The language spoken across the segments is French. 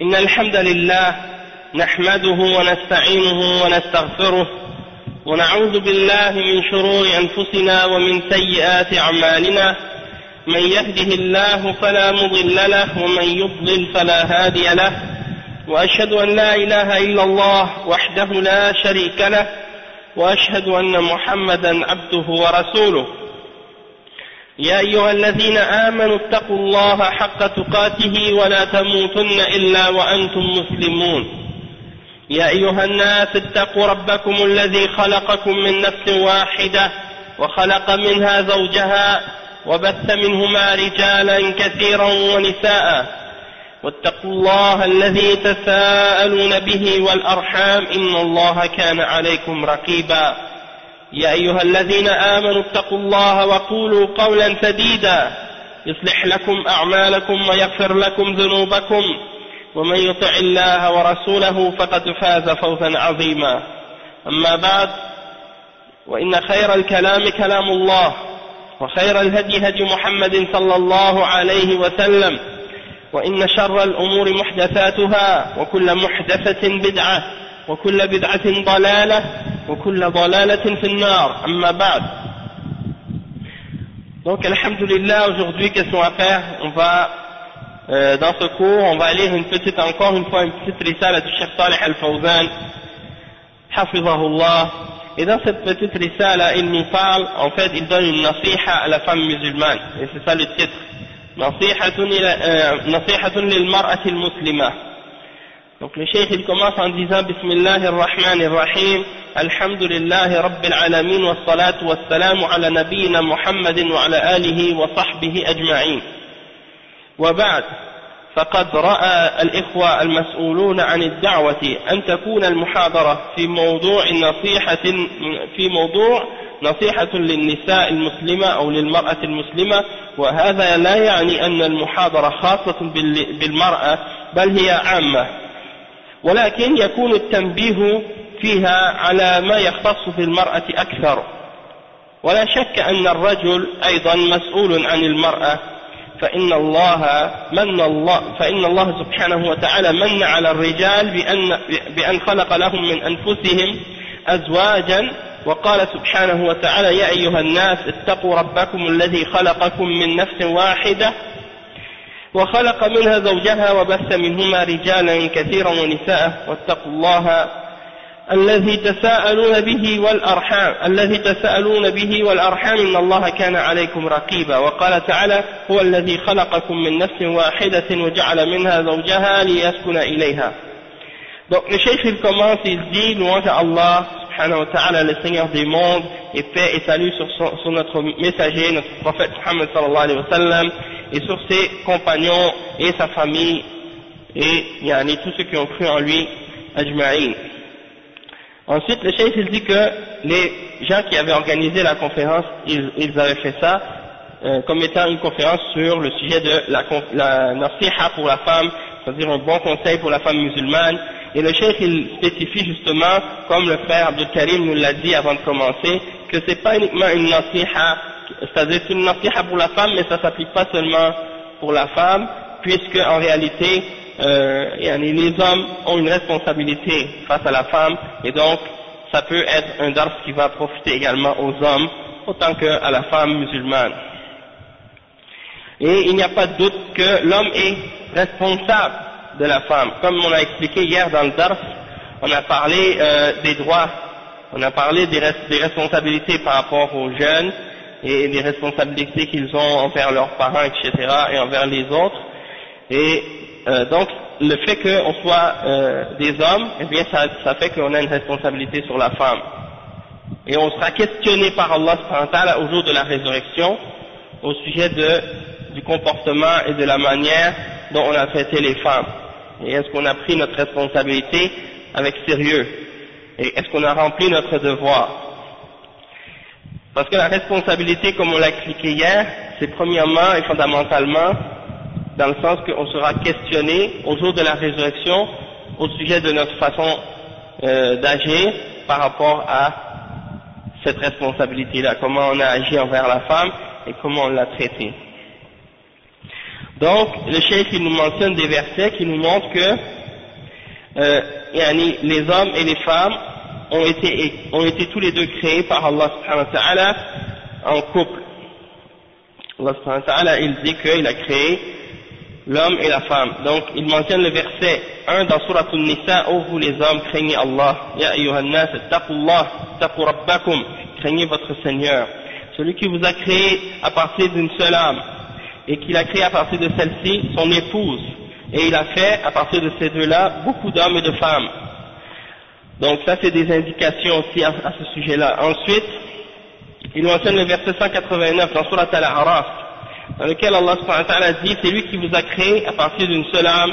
إن الحمد لله نحمده ونستعينه ونستغفره ونعوذ بالله من شرور أنفسنا ومن سيئات أعمالنا. من يهده الله فلا مضل له ومن يضلل فلا هادي له، وأشهد أن لا إله إلا الله وحده لا شريك له، وأشهد أن محمدا عبده ورسوله. يا أيها الذين آمنوا اتقوا الله حق تقاته ولا تموتن إلا وأنتم مسلمون. يا أيها الناس اتقوا ربكم الذي خلقكم من نفس واحدة وخلق منها زوجها وبث منهما رجالا كثيرا ونساء، واتقوا الله الذي تساءلون به والأرحام إن الله كان عليكم رقيبا. يا أيها الذين آمنوا اتقوا الله وقولوا قولا سديدا يصلح لكم أعمالكم ويغفر لكم ذنوبكم، ومن يطع الله ورسوله فقد فاز فوزا عظيما. أما بعد، وإن خير الكلام كلام الله، وخير الهدي هدي محمد صلى الله عليه وسلم، وإن شر الأمور محدثاتها، وكل محدثة بدعة، وكل بدعة ضلالة، وكل ضلالة في النار. أما بعد. Donc, alhamdulillah, aujourd'hui, qu'est-ce qu'on va faire? On va, dans ce cours, on va lire encore une fois, une petite risala du Cheikh Salih Al-Fawzan, hafizahullah. Et dans cette petite risala, il nous parle, en fait, il donne une nasiha à la femme musulmane. Et c'est ça le titre. Nasihatun lil mar'ati al-muslima. Donc le cheikh il commence en disant Bismillahir Rahmanir Rahim, Alhamdulillahi Rabbil Alamin, wa salatu wa salamu ala nabiyyina Muhammadin wa ala alihi wa sahbihi ajma'in. Wa ba'd, فقد رأى الإخوة المسؤولون عن الدعوة أن تكون المحاضرة في موضوع نصيحة للنساء المسلمة أو للمرأة المسلمة، وهذا لا يعني أن المحاضرة خاصة بالمرأة بل هي عامة، ولكن يكون التنبيه فيها على ما يختص بالمرأة أكثر. ولا شك أن الرجل أيضا مسؤول عن المرأة، فإن الله سبحانه وتعالى من على الرجال بأن خلق لهم من أنفسهم أزواجا، وقال سبحانه وتعالى يا أيها الناس اتقوا ربكم الذي خلقكم من نفس واحدة وخلق منها زوجها وبث منهما رجالا كثيرا ونساء، واتقوا الله الذي تساءلون به والأرحام إن الله كان عليكم رقيبا. وقال تعالى هو الذي خلقكم من نفس واحدة وجعل منها زوجها ليسكن إليها. Donc le cheikh il commence, il dit louange à Allah subhanahu wa ta'ala, le Seigneur des mondes, et paix et salut sur notre messager, notre prophète Muhammad sallallahu alayhi wa sallam, et sur ses compagnons et sa famille et tous ceux qui ont cru en lui ajma'in. Ensuite le cheikh il dit que les gens qui avaient organisé la conférence, ils avaient fait ça comme étant une conférence sur le sujet de la nasiha pour la femme, c'est-à-dire un bon conseil pour la femme musulmane. Et le cheikh il spécifie justement, comme le frère Abdul Karim nous l'a dit avant de commencer, que c'est pas uniquement une nasiha, c'est-à-dire c'est une nasiha pour la femme, mais ça s'applique pas seulement pour la femme, puisque en réalité les hommes ont une responsabilité face à la femme, et donc ça peut être un dars qui va profiter également aux hommes autant qu'à la femme musulmane. Et il n'y a pas de doute que l'homme est responsable de la femme. Comme on a expliqué hier dans le dars, on a parlé des droits, on a parlé des responsabilités par rapport aux jeunes et des responsabilités qu'ils ont envers leurs parents, etc. et envers les autres. Et donc le fait qu'on soit des hommes, eh bien ça fait qu'on a une responsabilité sur la femme. Et on sera questionné par Allah subhanahu wa ta'ala au jour de la résurrection au sujet du comportement et de la manière dont on a traité les femmes. Et est-ce qu'on a pris notre responsabilité avec sérieux? Et est-ce qu'on a rempli notre devoir? Parce que la responsabilité, comme on l'a expliqué hier, c'est premièrement et fondamentalement dans le sens qu'on sera questionné au jour de la résurrection au sujet de notre façon d'agir par rapport à cette responsabilité-là, comment on a agi envers la femme et comment on l'a traitée. Donc, le cheikh il nous mentionne des versets qui nous montrent que les hommes et les femmes ont été tous les deux créés par Allah subhanahu wa ta'ala en couple. Allah subhanahu wa ta'ala il dit qu'il a créé l'homme et la femme. Donc il mentionne le verset 1 dans Surat An-Nisa: ô vous les hommes, craignez Allah. Ya ayyuhan nas ittaqullah, ittaqu rabbakum, craignez votre Seigneur. Celui qui vous a créé à partir d'une seule âme, et qu'il a créé à partir de celle-ci son épouse, et il a fait à partir de ces deux-là beaucoup d'hommes et de femmes. Donc ça c'est des indications aussi à ce sujet-là. Ensuite, il mentionne le verset 189 dans Surat Al-A'raf, dans lequel Allah subhanahu wa ta'ala dit: c'est lui qui vous a créé à partir d'une seule âme,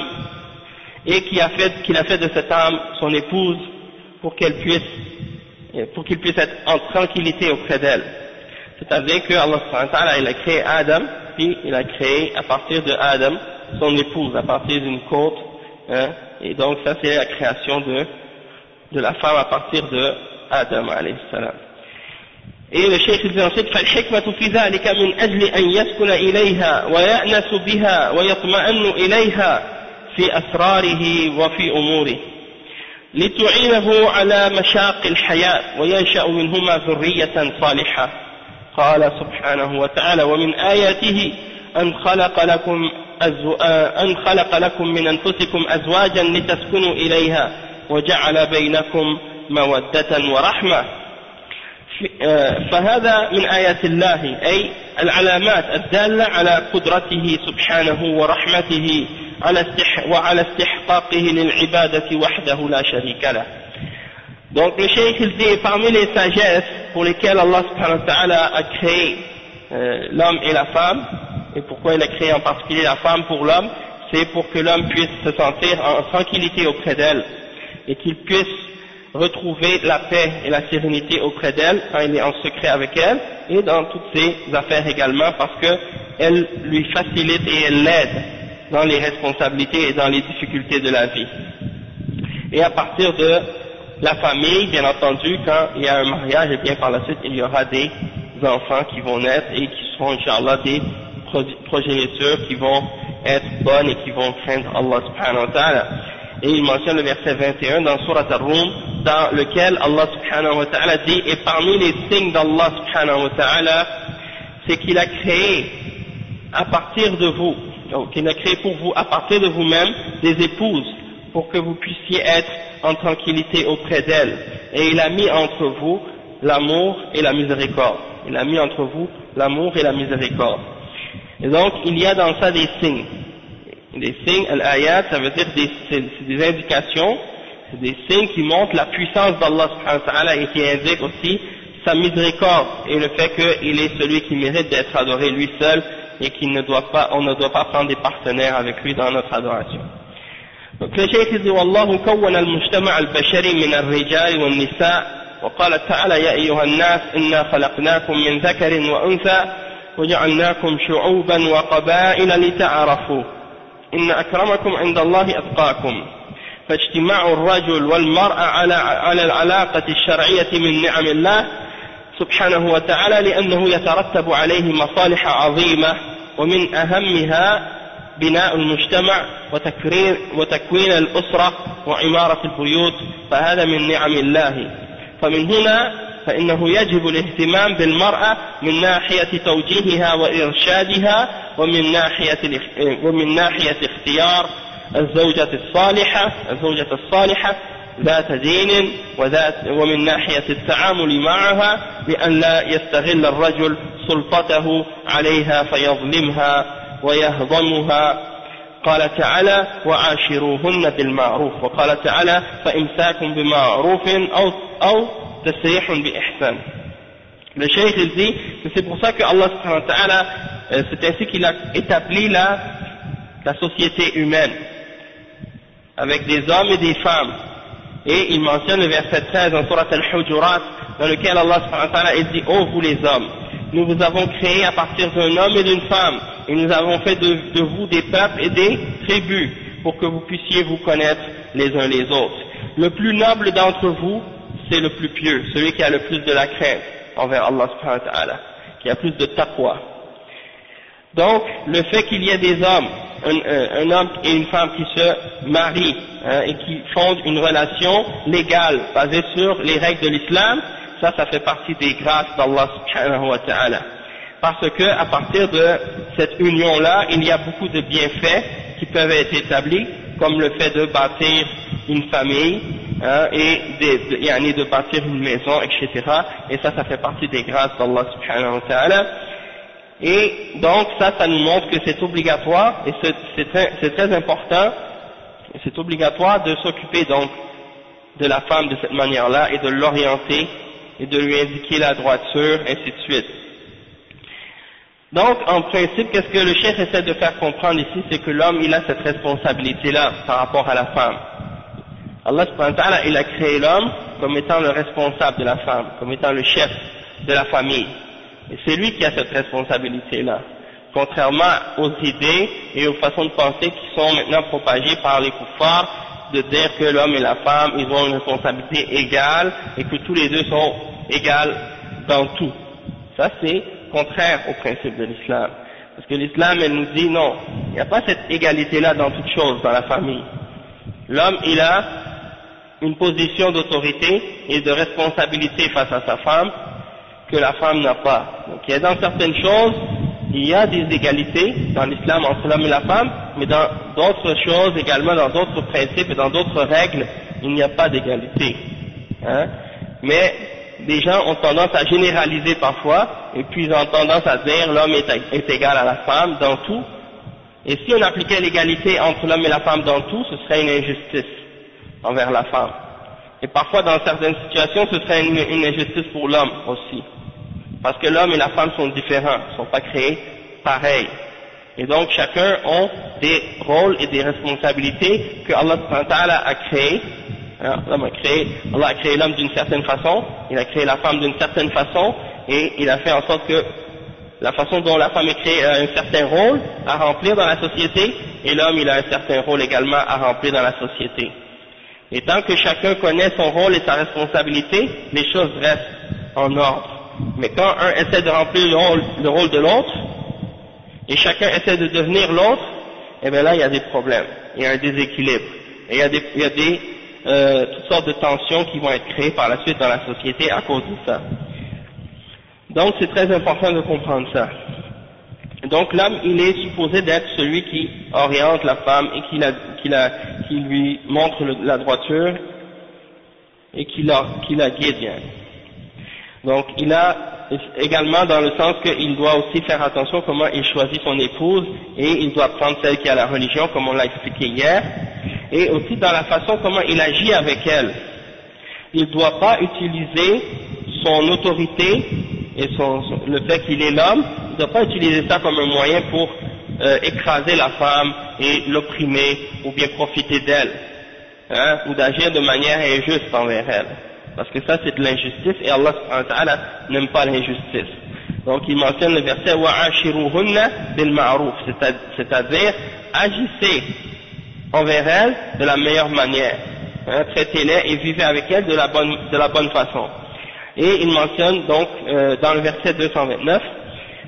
et qu'il a fait de cette âme son épouse pour qu'il puisse être en tranquillité auprès d'elle. C'est-à-dire que Allah subhanahu wa ta'ala il a créé Adam, puis il a créé à partir de Adam son épouse, à partir d'une côte, et donc ça c'est la création de la femme à partir de Adam alayhi salam. Et le cheikh dit ensuite: فالحكمة في ذلك من أجل أن يسكن إليها ويأنس بها ويطمئن إليها في أسراره وفي أموره لتعينه على مشاق الحياة وينشأ منهما ذرية صالحة. قال سبحانه وتعالى: ومن آياته أن خلق لكم من أنفسكم أزواجا لتسكنوا إليها وجعل بينكم مودة ورحمة. فهذا من آيات الله، أي العلامات الدالة على قدرته سبحانه ورحمته وعلى استحقاقه للعبادة وحده لا شريك له. Donc le cheikh il dit, parmi les sagesses pour lesquelles Allah subhanahu wa ta'ala a créé l'homme et la femme, et pourquoi il a créé en particulier la femme pour l'homme, c'est pour que l'homme puisse se sentir en tranquillité auprès d'elle, et qu'il puisse retrouver la paix et la sérénité auprès d'elle quand il est en secret avec elle, et dans toutes ses affaires également, parce qu'elle lui facilite et elle l'aide dans les responsabilités et dans les difficultés de la vie. Et à partir de la famille, bien entendu, quand il y a un mariage, et bien par la suite il y aura des enfants qui vont naître et qui seront, Inch'Allah, des progénitures qui vont être bonnes et qui vont craindre Allah subhanahu wa ta'ala. Et il mentionne le verset 21 dans Surat Ar-Rum, dans lequel Allah subhanahu wa ta'ala dit: et parmi les signes d'Allah subhanahu wa ta'ala, c'est qu'il a créé à partir de vous, donc il a créé pour vous à partir de vous-même des épouses pour que vous puissiez être en tranquillité auprès d'elles, et il a mis entre vous l'amour et la miséricorde. Il a mis entre vous l'amour et la miséricorde. Et donc il y a dans ça des signes. Des signes, al-ayat, ça veut dire c'est des indications, c'est des signes qui montrent la puissance d'Allah subhanahu wa ta'ala et qui indiquent aussi sa miséricorde et le fait qu'il est celui qui mérite d'être adoré lui seul et qu'on ne doit pas prendre des partenaires avec lui dans notre adoration. Donc le cheikh dit: والله كون المجتمع البشري من الرجال والنساء وقال تعالى: يا أيها الناس إنا خلقناكم من ذكر وأنثى وجعلناكم شعوبا وقبائل لتعارفوا إن أكرمكم عند الله أتقاكم. فاجتماع الرجل والمرأة على العلاقة الشرعية من نعم الله سبحانه وتعالى، لأنه يترتب عليه مصالح عظيمة، ومن أهمها بناء المجتمع وتكوين الأسرة وعمارة البيوت، فهذا من نعم الله. فمن هنا فإنه يجب الاهتمام بالمرأة من ناحية توجيهها وإرشادها، ومن ناحية اختيار الزوجة الصالحة ذات دين ومن ناحية التعامل معها بأن لا يستغل الرجل سلطته عليها فيظلمها ويهضمها. قال تعالى: وعاشروهن بالمعروف، وقال تعالى: فإمساك بمعروف أو تسريح بإحسان. Le cheikh il dit que c'est pour ça que Allah subhanahu wa ta'ala, c'est ainsi qu'il a établi la société humaine avec des hommes et des femmes. Et il mentionne le verset 13 dans Surat Al-Hujurat, dans lequel Allah subhanahu wa ta'ala il dit: ô vous les hommes, nous vous avons créé à partir d'un homme et d'une femme, et nous avons fait de vous des peuples et des tribus pour que vous puissiez vous connaître les uns les autres. Le plus noble d'entre vous, c'est le plus pieux, celui qui a le plus de la crainte envers Allah subhanahu wa ta'ala, qui a plus de taqwa. Donc, le fait qu'il y ait des hommes, un homme et une femme qui se marient et qui fondent une relation légale basée sur les règles de l'islam, ça fait partie des grâces d'Allah subhanahu wa ta'ala. Parce que à partir de cette union-là, il y a beaucoup de bienfaits qui peuvent être établis, comme le fait de bâtir une famille et de bâtir une maison, etc. Et ça fait partie des grâces d'Allah subhanahu wa ta'ala. Et donc ça nous montre que c'est obligatoire et c'est très important, c'est obligatoire de s'occuper donc de la femme de cette manière-là et de l'orienter et de lui indiquer la droiture, ainsi de suite. Donc en principe, qu'est-ce que le cheikh essaie de faire comprendre ici, c'est que l'homme il a cette responsabilité-là par rapport à la femme. Allah subhanahu wa ta'ala, il a créé l'homme comme étant le responsable de la femme, comme étant le chef de la famille. Et c'est lui qui a cette responsabilité-là, contrairement aux idées et aux façons de penser qui sont maintenant propagées par les kuffars, de dire que l'homme et la femme, ils ont une responsabilité égale et que tous les deux sont égales dans tout. Ça c'est contraire au principe de l'islam. Parce que l'islam, elle nous dit non, il n'y a pas cette égalité-là dans toutes choses dans la famille. L'homme, il a une position d'autorité et de responsabilité face à sa femme que la femme n'a pas. Donc il y a dans certaines choses, il y a des égalités dans l'islam entre l'homme et la femme, mais dans d'autres choses également, dans d'autres principes et dans d'autres règles, il n'y a pas d'égalité. Mais les gens ont tendance à généraliser parfois, et puis ils ont tendance à dire l'homme est égal à la femme dans tout. Et si on appliquait l'égalité entre l'homme et la femme dans tout, ce serait une injustice envers la femme. Et parfois dans certaines situations, ce serait une injustice pour l'homme aussi. Parce que l'homme et la femme sont différents, ne sont pas créés pareils. Et donc chacun a des rôles et des responsabilités que Allah a créés. Allah a créé l'homme d'une certaine façon, il a créé la femme d'une certaine façon, et il a fait en sorte que la façon dont la femme est créée a un certain rôle à remplir dans la société, et l'homme il a un certain rôle également à remplir dans la société. Et tant que chacun connaît son rôle et sa responsabilité, les choses restent en ordre. Mais quand un essaie de remplir le rôle de l'autre, et chacun essaie de devenir l'autre, eh bien là il y a des problèmes, il y a un déséquilibre, et il y a toutes sortes de tensions qui vont être créées par la suite dans la société à cause de ça. Donc c'est très important de comprendre ça. Donc l'homme il est supposé d'être celui qui oriente la femme et qui lui montre la droiture et qui la guide bien. Donc il a également dans le sens qu'il doit aussi faire attention comment il choisit son épouse et il doit prendre celle qui a la religion comme on l'a expliqué hier, et aussi dans la façon comment il agit avec elle. Il ne doit pas utiliser son autorité et le fait qu'il est l'homme, il ne doit pas utiliser ça comme un moyen pour écraser la femme et l'opprimer ou bien profiter d'elle, ou d'agir de manière injuste envers elle. Parce que ça c'est de l'injustice et Allah subhanahu wa ta'ala n'aime pas l'injustice. Donc il mentionne le verset wa'ashiruhunna bil ma'ruf, c'est-à-dire agissez envers elles de la meilleure manière, traitez-les et vivez avec elles de la bonne façon. Et il mentionne donc dans le verset 229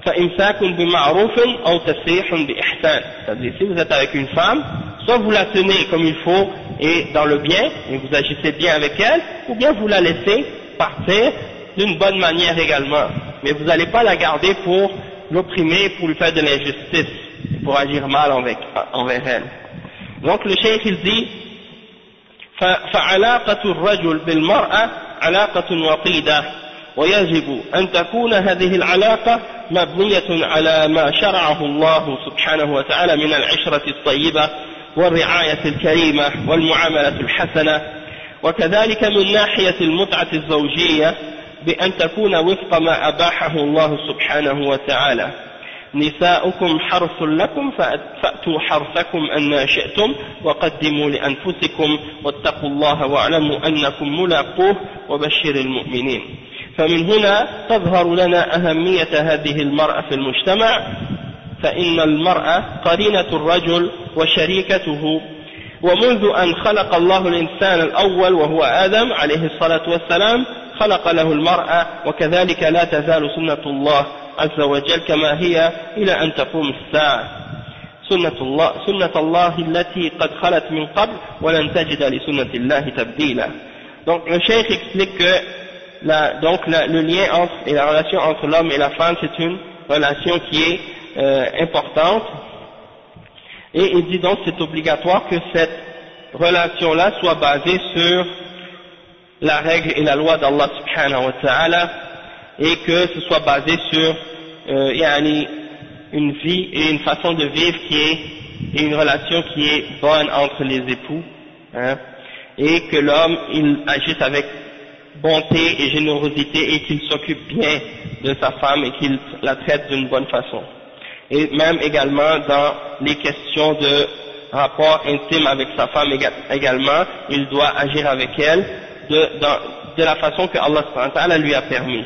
فَإِمْسَاكٌ بِمَعْرُوفٍ أَوْ تَسْرِيحٌ بِإِحْسَانٍ, c'est-à-dire si vous êtes avec une femme, soit vous la tenez comme il faut et dans le bien, et vous agissez bien avec elle, ou bien vous la laissez partir d'une bonne manière également. Mais vous n'allez pas la garder pour l'opprimer, pour lui faire de l'injustice, pour agir mal envers elle. Donc le cheikh il dit فَعَلَاقَةُ الرَّجُلِ بِالْمَرْأَةِ عَلَاقَةٌ وَطِيدَةٌ ويجب أن تكون هذه العلاقة مبنية على ما شرعه الله سبحانه وتعالى من العشرة الطيبة والرعاية الكريمة والمعاملة الحسنة، وكذلك من ناحية المتعة الزوجية بأن تكون وفق ما أباحه الله سبحانه وتعالى. نساؤكم حرث لكم فأتوا حرثكم أن شئتم وقدموا لأنفسكم واتقوا الله واعلموا أنكم ملاقوه وبشر المؤمنين. فمن هنا تظهر لنا أهمية هذه المرأة في المجتمع، فإن المرأة قرينة الرجل وشريكته، ومنذ أن خلق الله الإنسان الأول وهو آدم عليه الصلاة والسلام خلق له المرأة، وكذلك لا تزال سنة الله عز وجل كما هي إلى أن تقوم الساعة سنة الله التي قد خلت من قبل ولن تجد لسنة الله تبديلا. Donc le cheikh explique que le lien entre, et la relation entre l'homme et la femme, c'est une relation qui est importante, et il dit donc c'est obligatoire que cette relation-là soit basée sur la règle et la loi d'Allah subhanahu wa ta'ala, et que ce soit basé sur une vie et une façon de vivre et une relation qui est bonne entre les époux, hein, et que l'homme il agisse avec bonté et générosité et qu'il s'occupe bien de sa femme et qu'il la traite d'une bonne façon. Et même également dans les questions de rapport intime avec sa femme également, il doit agir avec elle de la façon que Allah subhanahu wa ta'ala lui a permis,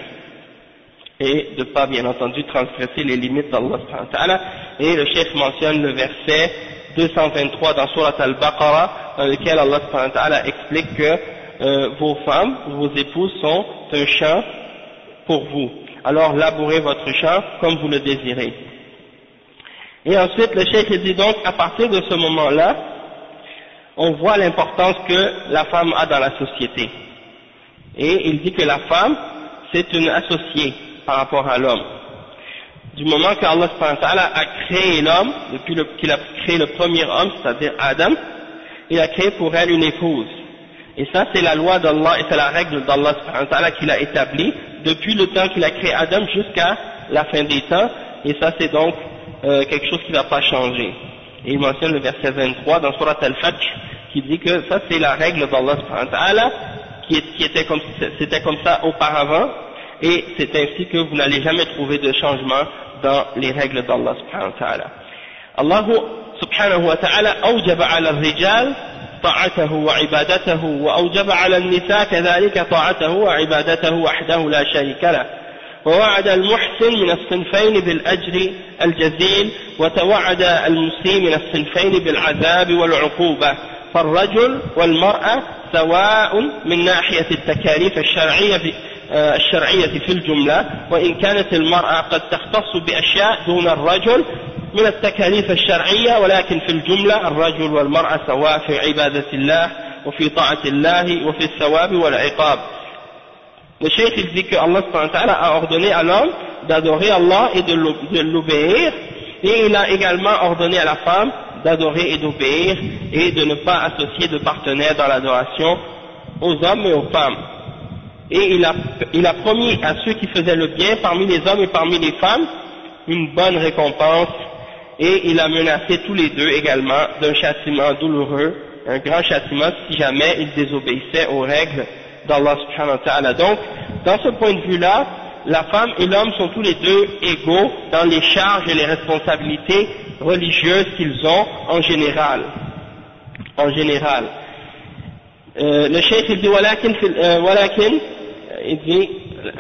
et de ne pas bien entendu transgresser les limites d'Allah subhanahu wa ta'ala. Et le cheikh mentionne le verset 223 dans Surat Al-Baqarah, dans lequel Allah subhanahu wa ta'ala explique que vos femmes, vos épouses sont un champ pour vous, alors labourez votre champ comme vous le désirez. Et ensuite le cheikh dit donc, à partir de ce moment-là, on voit l'importance que la femme a dans la société. Et il dit que la femme, c'est une associée par rapport à l'homme. Du moment que Allah subhanahu wa ta'ala a créé l'homme, depuis qu'il a créé le premier homme, c'est-à-dire Adam, il a créé pour elle une épouse. Et ça c'est la loi d'Allah et c'est la règle d'Allah subhanahu wa ta'ala qu'il a établie depuis le temps qu'il a créé Adam jusqu'à la fin des temps, et ça c'est donc quelque chose qui ne va pas changer. Et il mentionne le verset 23 dans Surat Al-Fajr qui dit que ça c'est la règle d'Allah subhanahu wa ta'ala c'était comme ça auparavant, et c'est ainsi que vous n'allez jamais trouver de changement dans les règles d'Allah subhanahu wa ta'ala. Allah subhanahu wa ta'ala أوجب على الرجال طاعته وعبادته وأوجب على النساء كذلك طاعته وعبادته وحده لا شريك له، ووعد المحسن من الصنفين بالأجر الجزيل وتوعد المسيء من الصنفين بالعذاب والعقوبة، فالرجل والمرأة سواء من ناحية التكاليف الشرعية في الجملة، وإن كانت المرأة قد تختص بأشياء دون الرجل من التكاليف الشرعية، ولكن في الجملة الرجل والمرأة سواء في عبادة الله وفي طاعة الله وفي الثواب والعقاب. Le cheikh il dit que Allah subhanahu wa ta'ala a ordonné à l'homme d'adorer Allah et de l'obéir, et il a également ordonné à la femme d'adorer et d'obéir et de ne pas associer de partenaires dans l'adoration aux hommes et aux femmes. Et il a promis à ceux qui faisaient le bien parmi les hommes et parmi les femmes une bonne récompense, et il a menacé tous les deux également d'un châtiment douloureux, un grand châtiment si jamais ils désobéissaient aux règles d'Allah subhanahu wa ta'ala. Donc, dans ce point de vue-là, la femme et l'homme sont tous les deux égaux dans les charges et les responsabilités religieuses qu'ils ont en général. Le cheikh il dit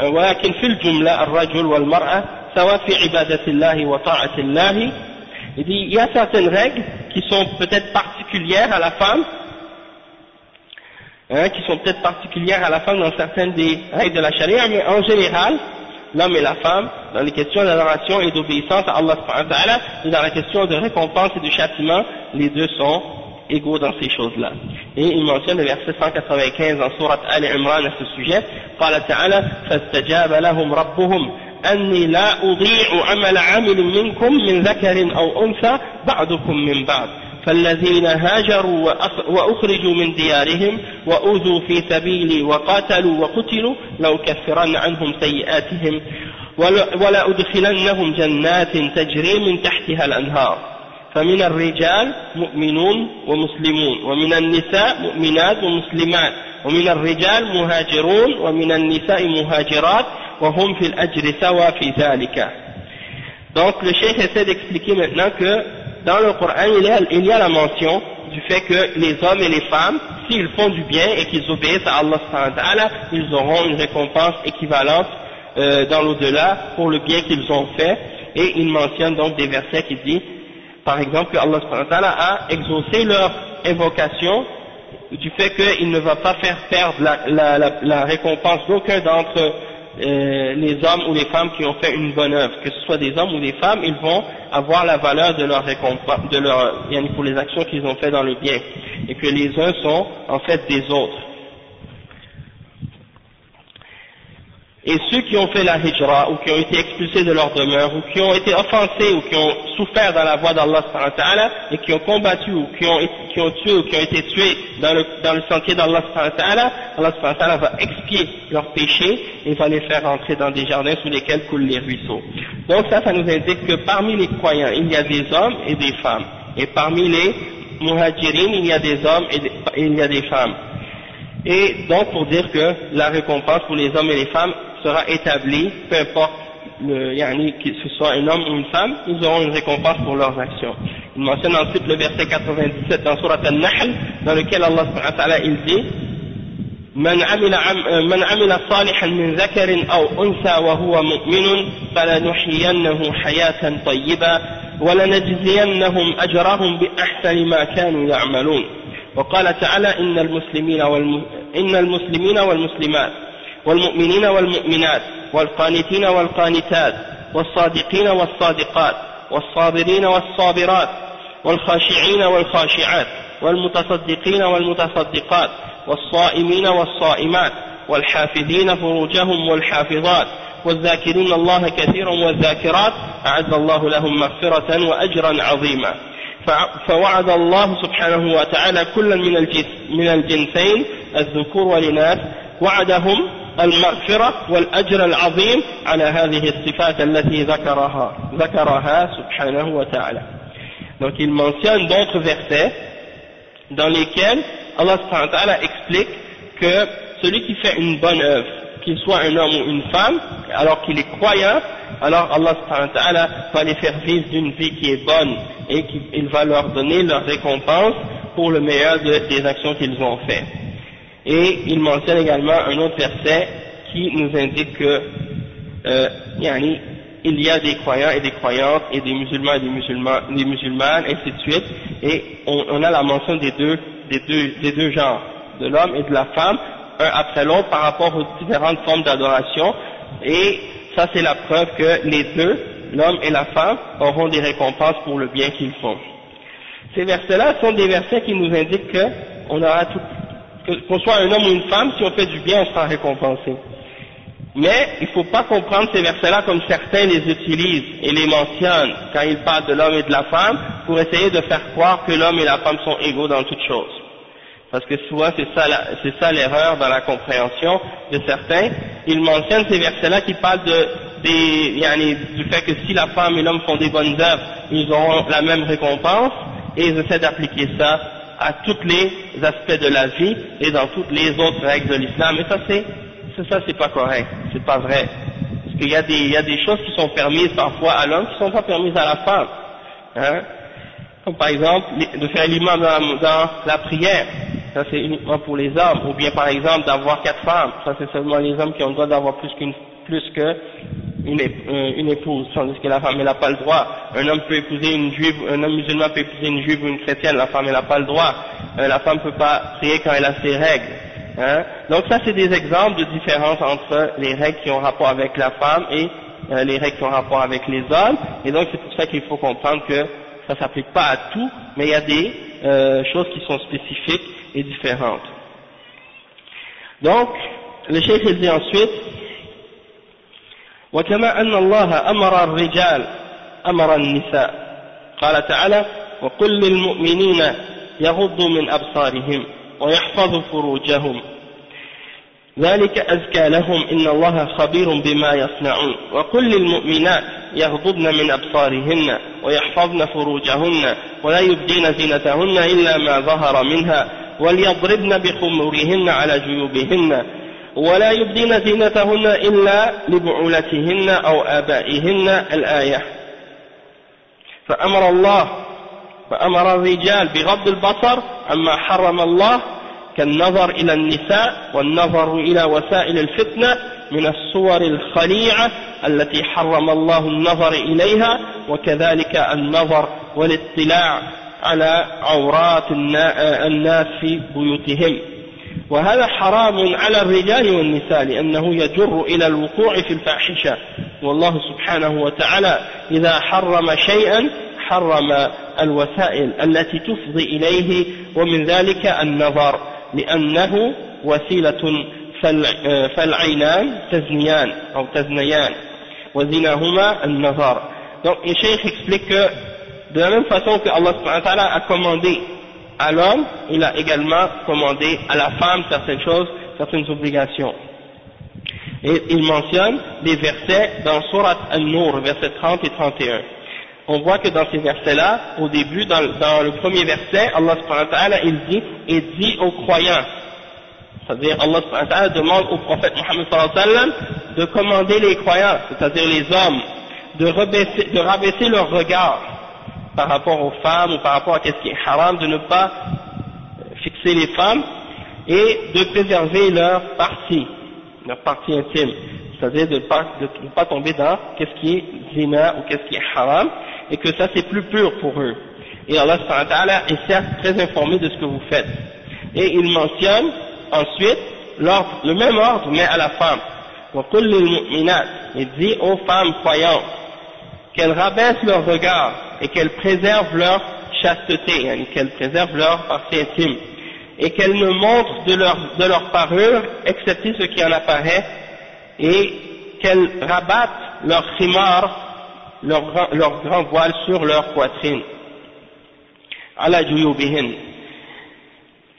ولكن في الجملة الرجل والمرأة سواء في عبادة الله وطاعة الله. Il dit il y a certaines règles qui sont peut-être particulières à la femme, dans certaines des règles de la charia, mais en général, l'homme et la femme, dans les questions d'adoration et d'obéissance à Allah subhanahu wa ta'ala, et dans la question de récompense et de châtiment, les deux sont égaux dans ces choses-là. Et il mentionne le verset 195 dans Surat Al-Imran à ce sujet, قال تعالى فاستجاب لهم ربهم أني لا أضيع عمل عامل منكم من ذكر أو أنثى بعضكم من بعض فالذين هاجروا وأخرجوا من ديارهم وأوذوا في سبيلي وقاتلوا وقتلوا لأكفرن عنهم سيئاتهم ولا أدخلنهم جنات تجري من تحتها الأنهار فمن الرجال مؤمنون ومسلمون ومن النساء مؤمنات ومسلمات ومن الرجال مهاجرون ومن النساء مهاجرات وهم في الأجر سوا في ذلك. Donc le cheikh essaie d'expliquer maintenant que dans le Coran il y a la mention du fait que les hommes et les femmes, s'ils font du bien et qu'ils obéissent à Allah subhanahu wa ta'ala, ils auront une récompense équivalente dans l'au-delà pour le bien qu'ils ont fait. Et il mentionne donc des versets qui disent par exemple que Allah subhanahu wa ta'ala a exaucé leur invocation du fait qu'il ne va pas faire perdre la récompense d'aucun d'entre les hommes ou les femmes qui ont fait une bonne œuvre, que ce soit des hommes ou des femmes, ils vont avoir la valeur de leur récompense, pour les actions qu'ils ont fait dans le bien, et que les uns sont en fait des autres. Et ceux qui ont fait la hijra, ou qui ont été expulsés de leur demeure, ou qui ont été offensés, ou qui ont souffert dans la voie d'Allah subhanahu wa ta'ala, et qui ont combattu, ou qui ont tué, ou qui ont été tués dans le sentier d'Allah subhanahu wa ta'ala, Allah subhanahu wa ta'ala va expier leurs péchés, et va les faire entrer dans des jardins sous lesquels coulent les ruisseaux. Donc ça nous indique que parmi les croyants, il y a des hommes et des femmes. Et parmi les muhajirines, il y a des hommes et il y a des femmes. Et donc pour dire que la récompense pour les hommes et les femmes sera établie, peu importe que ce soit un homme ou une femme, ils auront une récompense pour leurs actions. Il mentionne ensuite le verset 97 dans Surat An-Nahl, dans lequel Allah subhanahu wa ta'ala il dit من عمل صالحا من ذكر أو أنثى وهو مؤمن فلنحيينه حياة طيبة ولنجزينهم أجرهم بأحسن ما كانوا يعملون. وقال تعالى إن المسلمين والمسلمات والمؤمنين والمؤمنات والقانتين والقانتات والصادقين والصادقات والصابرين والصابرات والخاشعين والخاشعات والمتصدقين والمتصدقات والصائمين والصائمات والحافظين فروجهم والحافظات والذاكرين الله كثيرا والذاكرات أعد الله لهم مغفرة وأجرا عظيما. فوعد الله سبحانه وتعالى كلا من الجنسين الذكور والإناث وعدهم المغفرة والأجر العظيم على هذه الصفات التي ذكرها سبحانه وتعالى. Donc il mentionne d'autres versets dans lesquels Allah subhanahu wa ta'ala explique que celui qui fait une bonne œuvre, qu'il soit un homme ou une femme, alors qu'il est croyant, alors Allah subhanahu wa ta'ala va les faire vivre d'une vie qui est bonne et qu'il va leur donner leur récompense pour le meilleur des actions qu'ils ont faites. Et il mentionne également un autre verset qui nous indique que il y a des croyants et des croyantes et des musulmans et des musulmanes, ainsi de suite, et on a la mention des deux genres, de l'homme et de la femme, un après l'autre par rapport aux différentes formes d'adoration, et ça c'est la preuve que les deux, l'homme et la femme, auront des récompenses pour le bien qu'ils font. Ces versets-là sont des versets qui nous indiquent qu'on soit un homme ou une femme, si on fait du bien, on sera récompensé. Mais il ne faut pas comprendre ces versets-là comme certains les utilisent et les mentionnent quand ils parlent de l'homme et de la femme pour essayer de faire croire que l'homme et la femme sont égaux dans toutes choses. Parce que souvent c'est ça l'erreur dans la compréhension de certains. Ils mentionnent ces versets-là qui parlent du fait que si la femme et l'homme font des bonnes œuvres, ils auront la même récompense, et ils essaient d'appliquer ça à tous les aspects de la vie et dans toutes les autres règles de l'islam. Et c'est pas correct, c'est pas vrai. Parce qu'il y a des choses qui sont permises parfois à l'homme qui ne sont pas permises à la femme. Hein? Comme par exemple, de faire l'imam dans la prière, ça c'est uniquement pour les hommes. Ou bien par exemple d'avoir 4 femmes, ça c'est seulement les hommes qui ont le droit d'avoir plus qu'une épouse, tandis que la femme elle n'a pas le droit. Un homme peut épouser une juive, un homme musulman peut épouser une juive ou une chrétienne, la femme elle n'a pas le droit. La femme ne peut pas prier quand elle a ses règles. Hein? Donc ça c'est des exemples de différence entre les règles qui ont rapport avec la femme et les règles qui ont rapport avec les hommes, et donc c'est pour ça qu'il faut comprendre que ça ne s'applique pas à tout, mais il y a des choses qui sont spécifiques et différentes. Donc le cheikh il dit ensuite وكما أن الله أمر الرجال أمر النساء قال تعالى وقل للمؤمنين يغضوا من أبصارهم ويحفظوا فروجهم ذلك أزكى لهم إن الله خبير بما يصنعون وقل للمؤمنات يغضضن من أبصارهن ويحفظن فروجهن ولا يبدين زينتهن إلا ما ظهر منها وليضربن بخمورهن على جيوبهن ولا يبدين زينتهن إلا لبعولتهن أو آبائهن الآية. فأمر الرجال بغض البصر عما حرم الله كالنظر إلى النساء والنظر إلى وسائل الفتنة من الصور الخليعة التي حرم الله النظر إليها وكذلك النظر والاطلاع على عورات الناس في بيوتهم وهذا حرام على الرجال والنساء لأنه يجر إلى الوقوع في الفاحشة والله سبحانه وتعالى إذا حرم شيئا حرم الوسائل التي تفضي إليه ومن ذلك النظر لأنه وسيلة فالعينان تزنيان أو تزنيان وزناهما النظر. Donc le cheikh explique que de la même façon que Allah subhanahu wa ta'ala a commandé à l'homme, il a également commandé à la femme certaines choses, certaines obligations. Et il mentionne des versets dans Surat An-Nur, versets 30 et 31. On voit que dans ces versets-là, au début, dans le premier verset, Allah subhanahu wa ta'ala, il dit, et dit aux croyants, c'est-à-dire Allah subhanahu wa ta'ala demande au prophète Muhammad sallallahu alayhi wa sallam de commander les croyants, c'est-à-dire les hommes, de rabaisser leur regard par rapport aux femmes ou par rapport à ce qui est haram, de ne pas fixer les femmes et de préserver leur partie intime, c'est-à-dire de ne pas tomber dans qu'est-ce qui est zina ou qu'est-ce qui est haram, et que ça c'est plus pur pour eux. Et Allah subhanahu wa ta'ala est certes très informé de ce que vous faites. Et il mentionne ensuite le même ordre mais à la femme. Il dit aux femmes croyantes qu'elles rabaissent leur regard et qu'elles préservent leur chasteté, qu'elles préservent leur partie intime, et qu'elles ne montrent de leur parure excepté ce qui en apparaît, et qu'elles rabattent leur khimar, leur grand voile sur leur poitrine, ala juyubihin,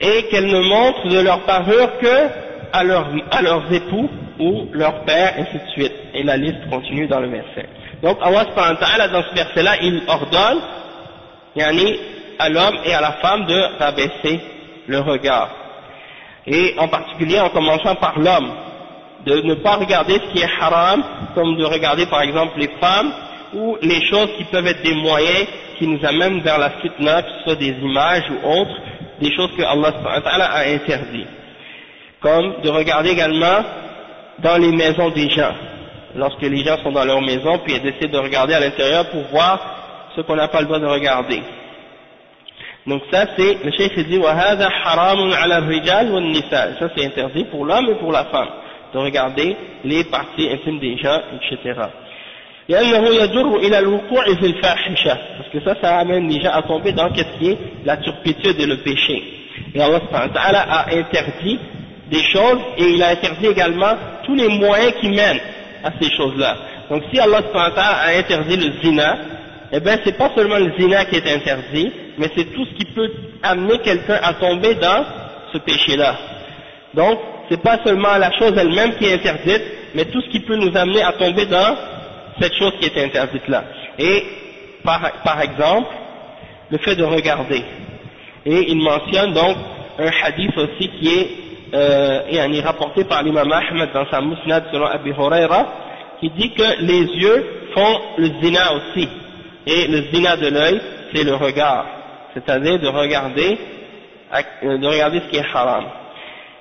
et qu'elles ne montrent de leur parure que à leurs époux ou leur père, ainsi de suite. Et la liste continue dans le verset. Donc Allah subhanahu wa ta'ala dans ce verset-là, il ordonne à l'homme et à la femme de rabaisser le regard. Et en particulier en commençant par l'homme, de ne pas regarder ce qui est haram, comme de regarder par exemple les femmes ou les choses qui peuvent être des moyens qui nous amènent vers la fitna, que ce soit des images ou autres, des choses que Allah subhanahu wa ta'ala a interdit. Comme de regarder également dans les maisons des gens, lorsque les gens sont dans leur maison, puis ils décident de regarder à l'intérieur pour voir ce qu'on n'a pas le droit de regarder. Donc ça c'est, le cheikh dit, وَهَذَا حَرَامٌ عَلَى الرِّجَالِ وَالنِّسَاءِ, ça c'est interdit pour l'homme et pour la femme, de regarder les parties intimes des gens, etc. لأنه يجر إلى الوقوع في الفاحشة, parce que ça amène les gens à tomber dans ce qui est la turpitude et le péché. Et Allah subhanahu wa ta'ala a interdit des choses, et il a interdit également tous les moyens qui mènent à ces choses-là. Donc si Allah subhanahu wa ta'ala a interdit le zina, eh bien c'est pas seulement le zina qui est interdit, mais c'est tout ce qui peut amener quelqu'un à tomber dans ce péché-là. Donc c'est pas seulement la chose elle-même qui est interdite, mais tout ce qui peut nous amener à tomber dans cette chose qui est interdite là. Et par exemple, le fait de regarder. Et il mentionne donc un hadith aussi qui est rapporté par l'imam Ahmed dans sa Musnad selon Abi Huraira, qui dit que les yeux font le zina aussi. Et le zina de l'œil, c'est le regard, c'est-à-dire de regarder ce qui est haram.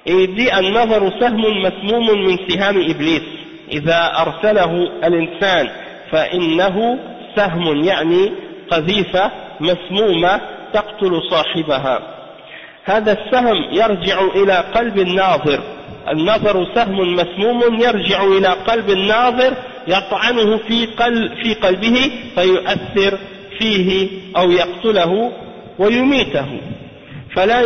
Et il dit النظر سهم مسموم من سهام إبليس إذا أرسله الإنسان فإنه سهم يعني قذيفة مسمومة تقتل صاحبها. هذا السهم يرجع إلى قلب الناظر. النظر سهم مسموم يرجع إلى قلب الناظر يطعنه في قلبه فيؤثر فيه أو يقتله ويميته. فلا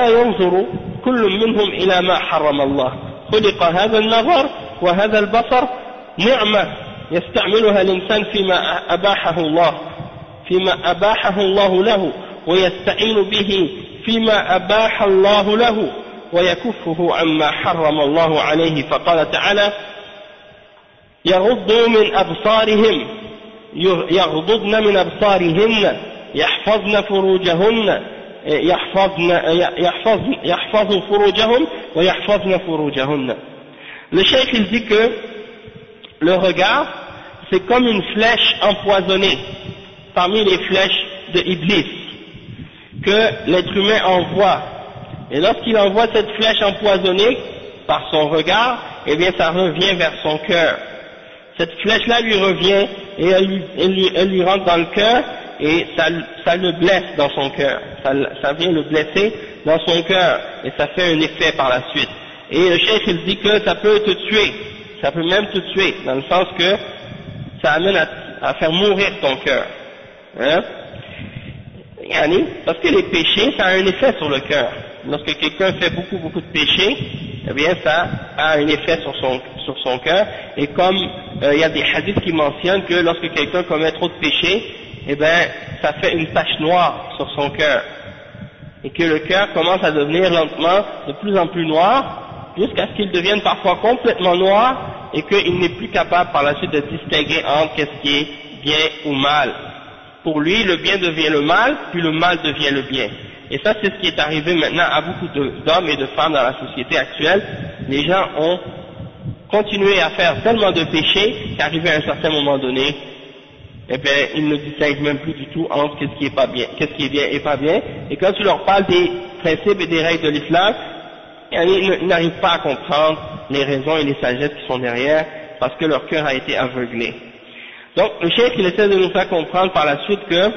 ينظر كل منهم إلى ما حرم الله. خلق هذا النظر وهذا البصر نعمة يستعملها الإنسان فيما أباحه الله له ويستعين به فيما أباح الله له ويكفه عما حرم الله عليه. فقال تعالى يغضن من أبصارهن يحفظن فروجهن يحفظن فروجهم ويحفظن فروجهن. Le cheikh il dit que le regard c'est comme une flèche empoisonnée parmi les flèches de Iblis que l'être humain envoie, et lorsqu'il envoie cette flèche empoisonnée par son regard, eh bien ça revient vers son cœur. Cette flèche-là lui revient et elle lui rentre dans le cœur et ça le blesse dans son cœur, ça vient le blesser dans son cœur, et ça fait un effet par la suite. Et le cheikh il dit que ça peut te tuer, ça peut même te tuer, dans le sens que ça amène à faire mourir ton cœur. Hein? Parce que les péchés, ça a un effet sur le cœur. Lorsque quelqu'un fait beaucoup de péchés, eh bien ça a un effet sur son cœur. Et comme il y a des hadiths qui mentionnent que lorsque quelqu'un commet trop de péchés, eh bien ça fait une tache noire sur son cœur. Et que le cœur commence à devenir lentement de plus en plus noir, jusqu'à ce qu'il devienne parfois complètement noir, et qu'il n'est plus capable par la suite de distinguer entre qu'est-ce qui est bien ou mal. Pour lui, le bien devient le mal, puis le mal devient le bien. Et ça, c'est ce qui est arrivé maintenant à beaucoup d'hommes et de femmes dans la société actuelle. Les gens ont continué à faire tellement de péchés qu'arrivé à un certain moment donné, eh bien, ils ne distinguent même plus du tout entre qu'est-ce qui est pas bien, qu'est-ce qui est bien et pas bien. Et quand tu leur parles des principes et des règles de l'islam, ils n'arrivent pas à comprendre les raisons et les sagesses qui sont derrière, parce que leur cœur a été aveuglé. Donc, le cheikh, il essaie de nous faire comprendre par la suite que,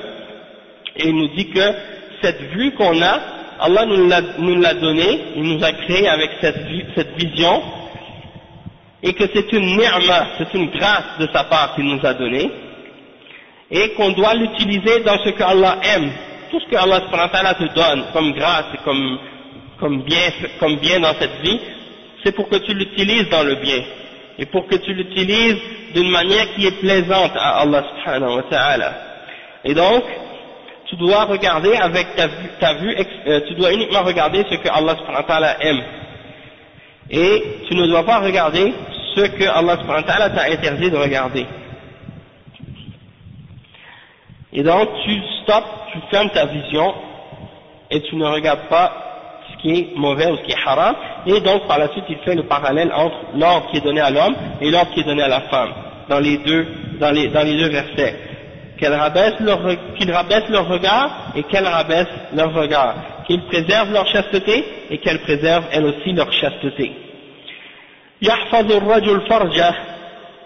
et il nous dit que cette vue qu'on a, Allah nous l'a donnée, il nous a créé avec cette vision, et que c'est une ni'ma, c'est une grâce de sa part qu'il nous a donnée, et qu'on doit l'utiliser dans ce qu'Allah aime. Tout ce que Allah te donne comme grâce et comme bien dans cette vie, c'est pour que tu l'utilises dans le bien, et pour que tu l'utilises d'une manière qui est plaisante à Allah subhanahu wa ta'ala. Et donc, tu dois regarder avec ta vue, tu dois uniquement regarder ce que Allah subhanahu wa ta'ala aime. Et tu ne dois pas regarder ce que Allah subhanahu wa ta'ala t'a interdit de regarder. Et donc, tu fermes ta vision, et tu ne regardes pas ce qui est mauvais ou ce qui est haram, et donc par la suite il fait le parallèle entre l'ordre qui est donné à l'homme et l'ordre qui est donné à la femme, dans les deux versets. Qu'ils rabaissent leur regard et qu'elles rabaissent leur regard, qu'ils préservent leur chasteté et qu'elles préservent elles aussi leur chasteté. يحفظ الرجل فرجه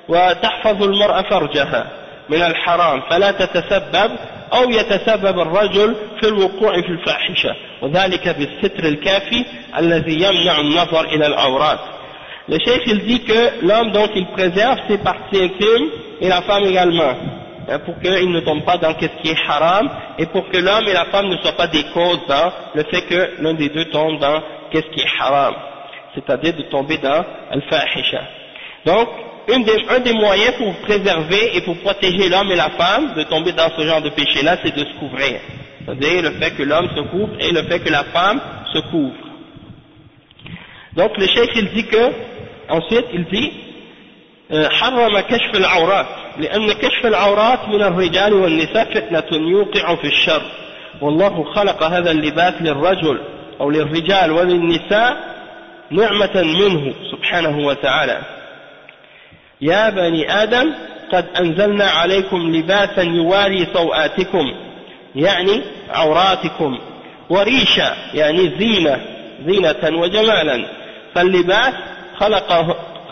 وتحفظ المرأة فرجها من الحرام فلا تتسبب أو يتسبب الرجل في الوقوع في الفاحشة وذلك بالستر الكافي الذي يمنع النظر إلى العورات. Le cheikh il dit que l'homme donc il préserve ses parties intimes et la femme également, pour qu'il ne tombe pas dans ce qui est haram et pour que l'homme et la femme ne soient pas des causes dans le fait que l'un des deux tombe dans ce qui est haram, c'est-à-dire de tomber dans al-fahisha. Donc un des moyens pour préserver et pour protéger l'homme et la femme de tomber dans ce genre de péché-là, c'est de se couvrir. C'est-à-dire le fait que l'homme se couvre et le fait que la femme se couvre. Donc le cheikh il dit que, ensuite il dit, حرم كشف العورات لأن كشف العورات من الرجال والنساء فتنة يوقع في الشر والله خلق هذا اللباس للرجل أو للرجال وللنساء نعمة منه سبحانه وتعالى. يا بني آدم قد أنزلنا عليكم لباسا يواري سوآتكم يعني عوراتكم وريشا يعني زينة وجمالا. فاللباس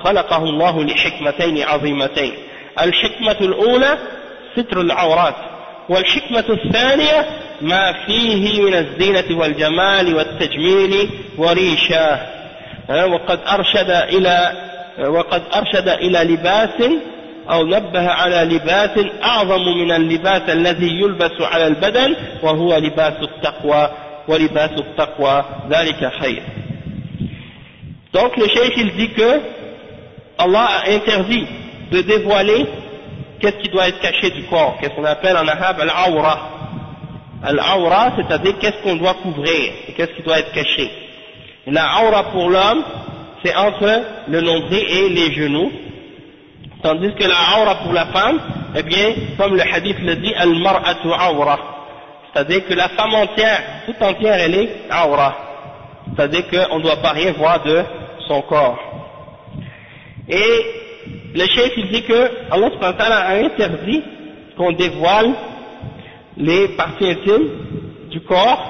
خلقه الله لحكمتين عظيمتين. الحكمة الأولى ستر العورات، والحكمة الثانية ما فيه من الزينة والجمال والتجميل وريشا. وقد أرشد إلى لباس أو نبه على لباس أعظم من اللباس الذي يلبس على البدن وهو لباس التقوى ولباس التقوى ذلك خير. Donc le cheikh il dit que Allah a interdit de dévoiler qu'est-ce qui doit être caché du corps, qu'est-ce qu'on appelle en arabe al-awra. Al-awra, c'est-à-dire qu'est-ce qu'on doit couvrir et qu'est-ce qui doit être caché. Et la awra pour l'homme, c'est entre le nombril et les genoux, tandis que la awra pour la femme, eh bien, comme le hadith le dit, al-mar'atu awra, c'est-à-dire que la femme entière, toute entière, elle est awra, c'est-à-dire qu'on ne doit pas rien voir de son corps. Et le cheikh il dit que Allah subhanahu wa ta'ala a interdit qu'on dévoile les parties intimes du corps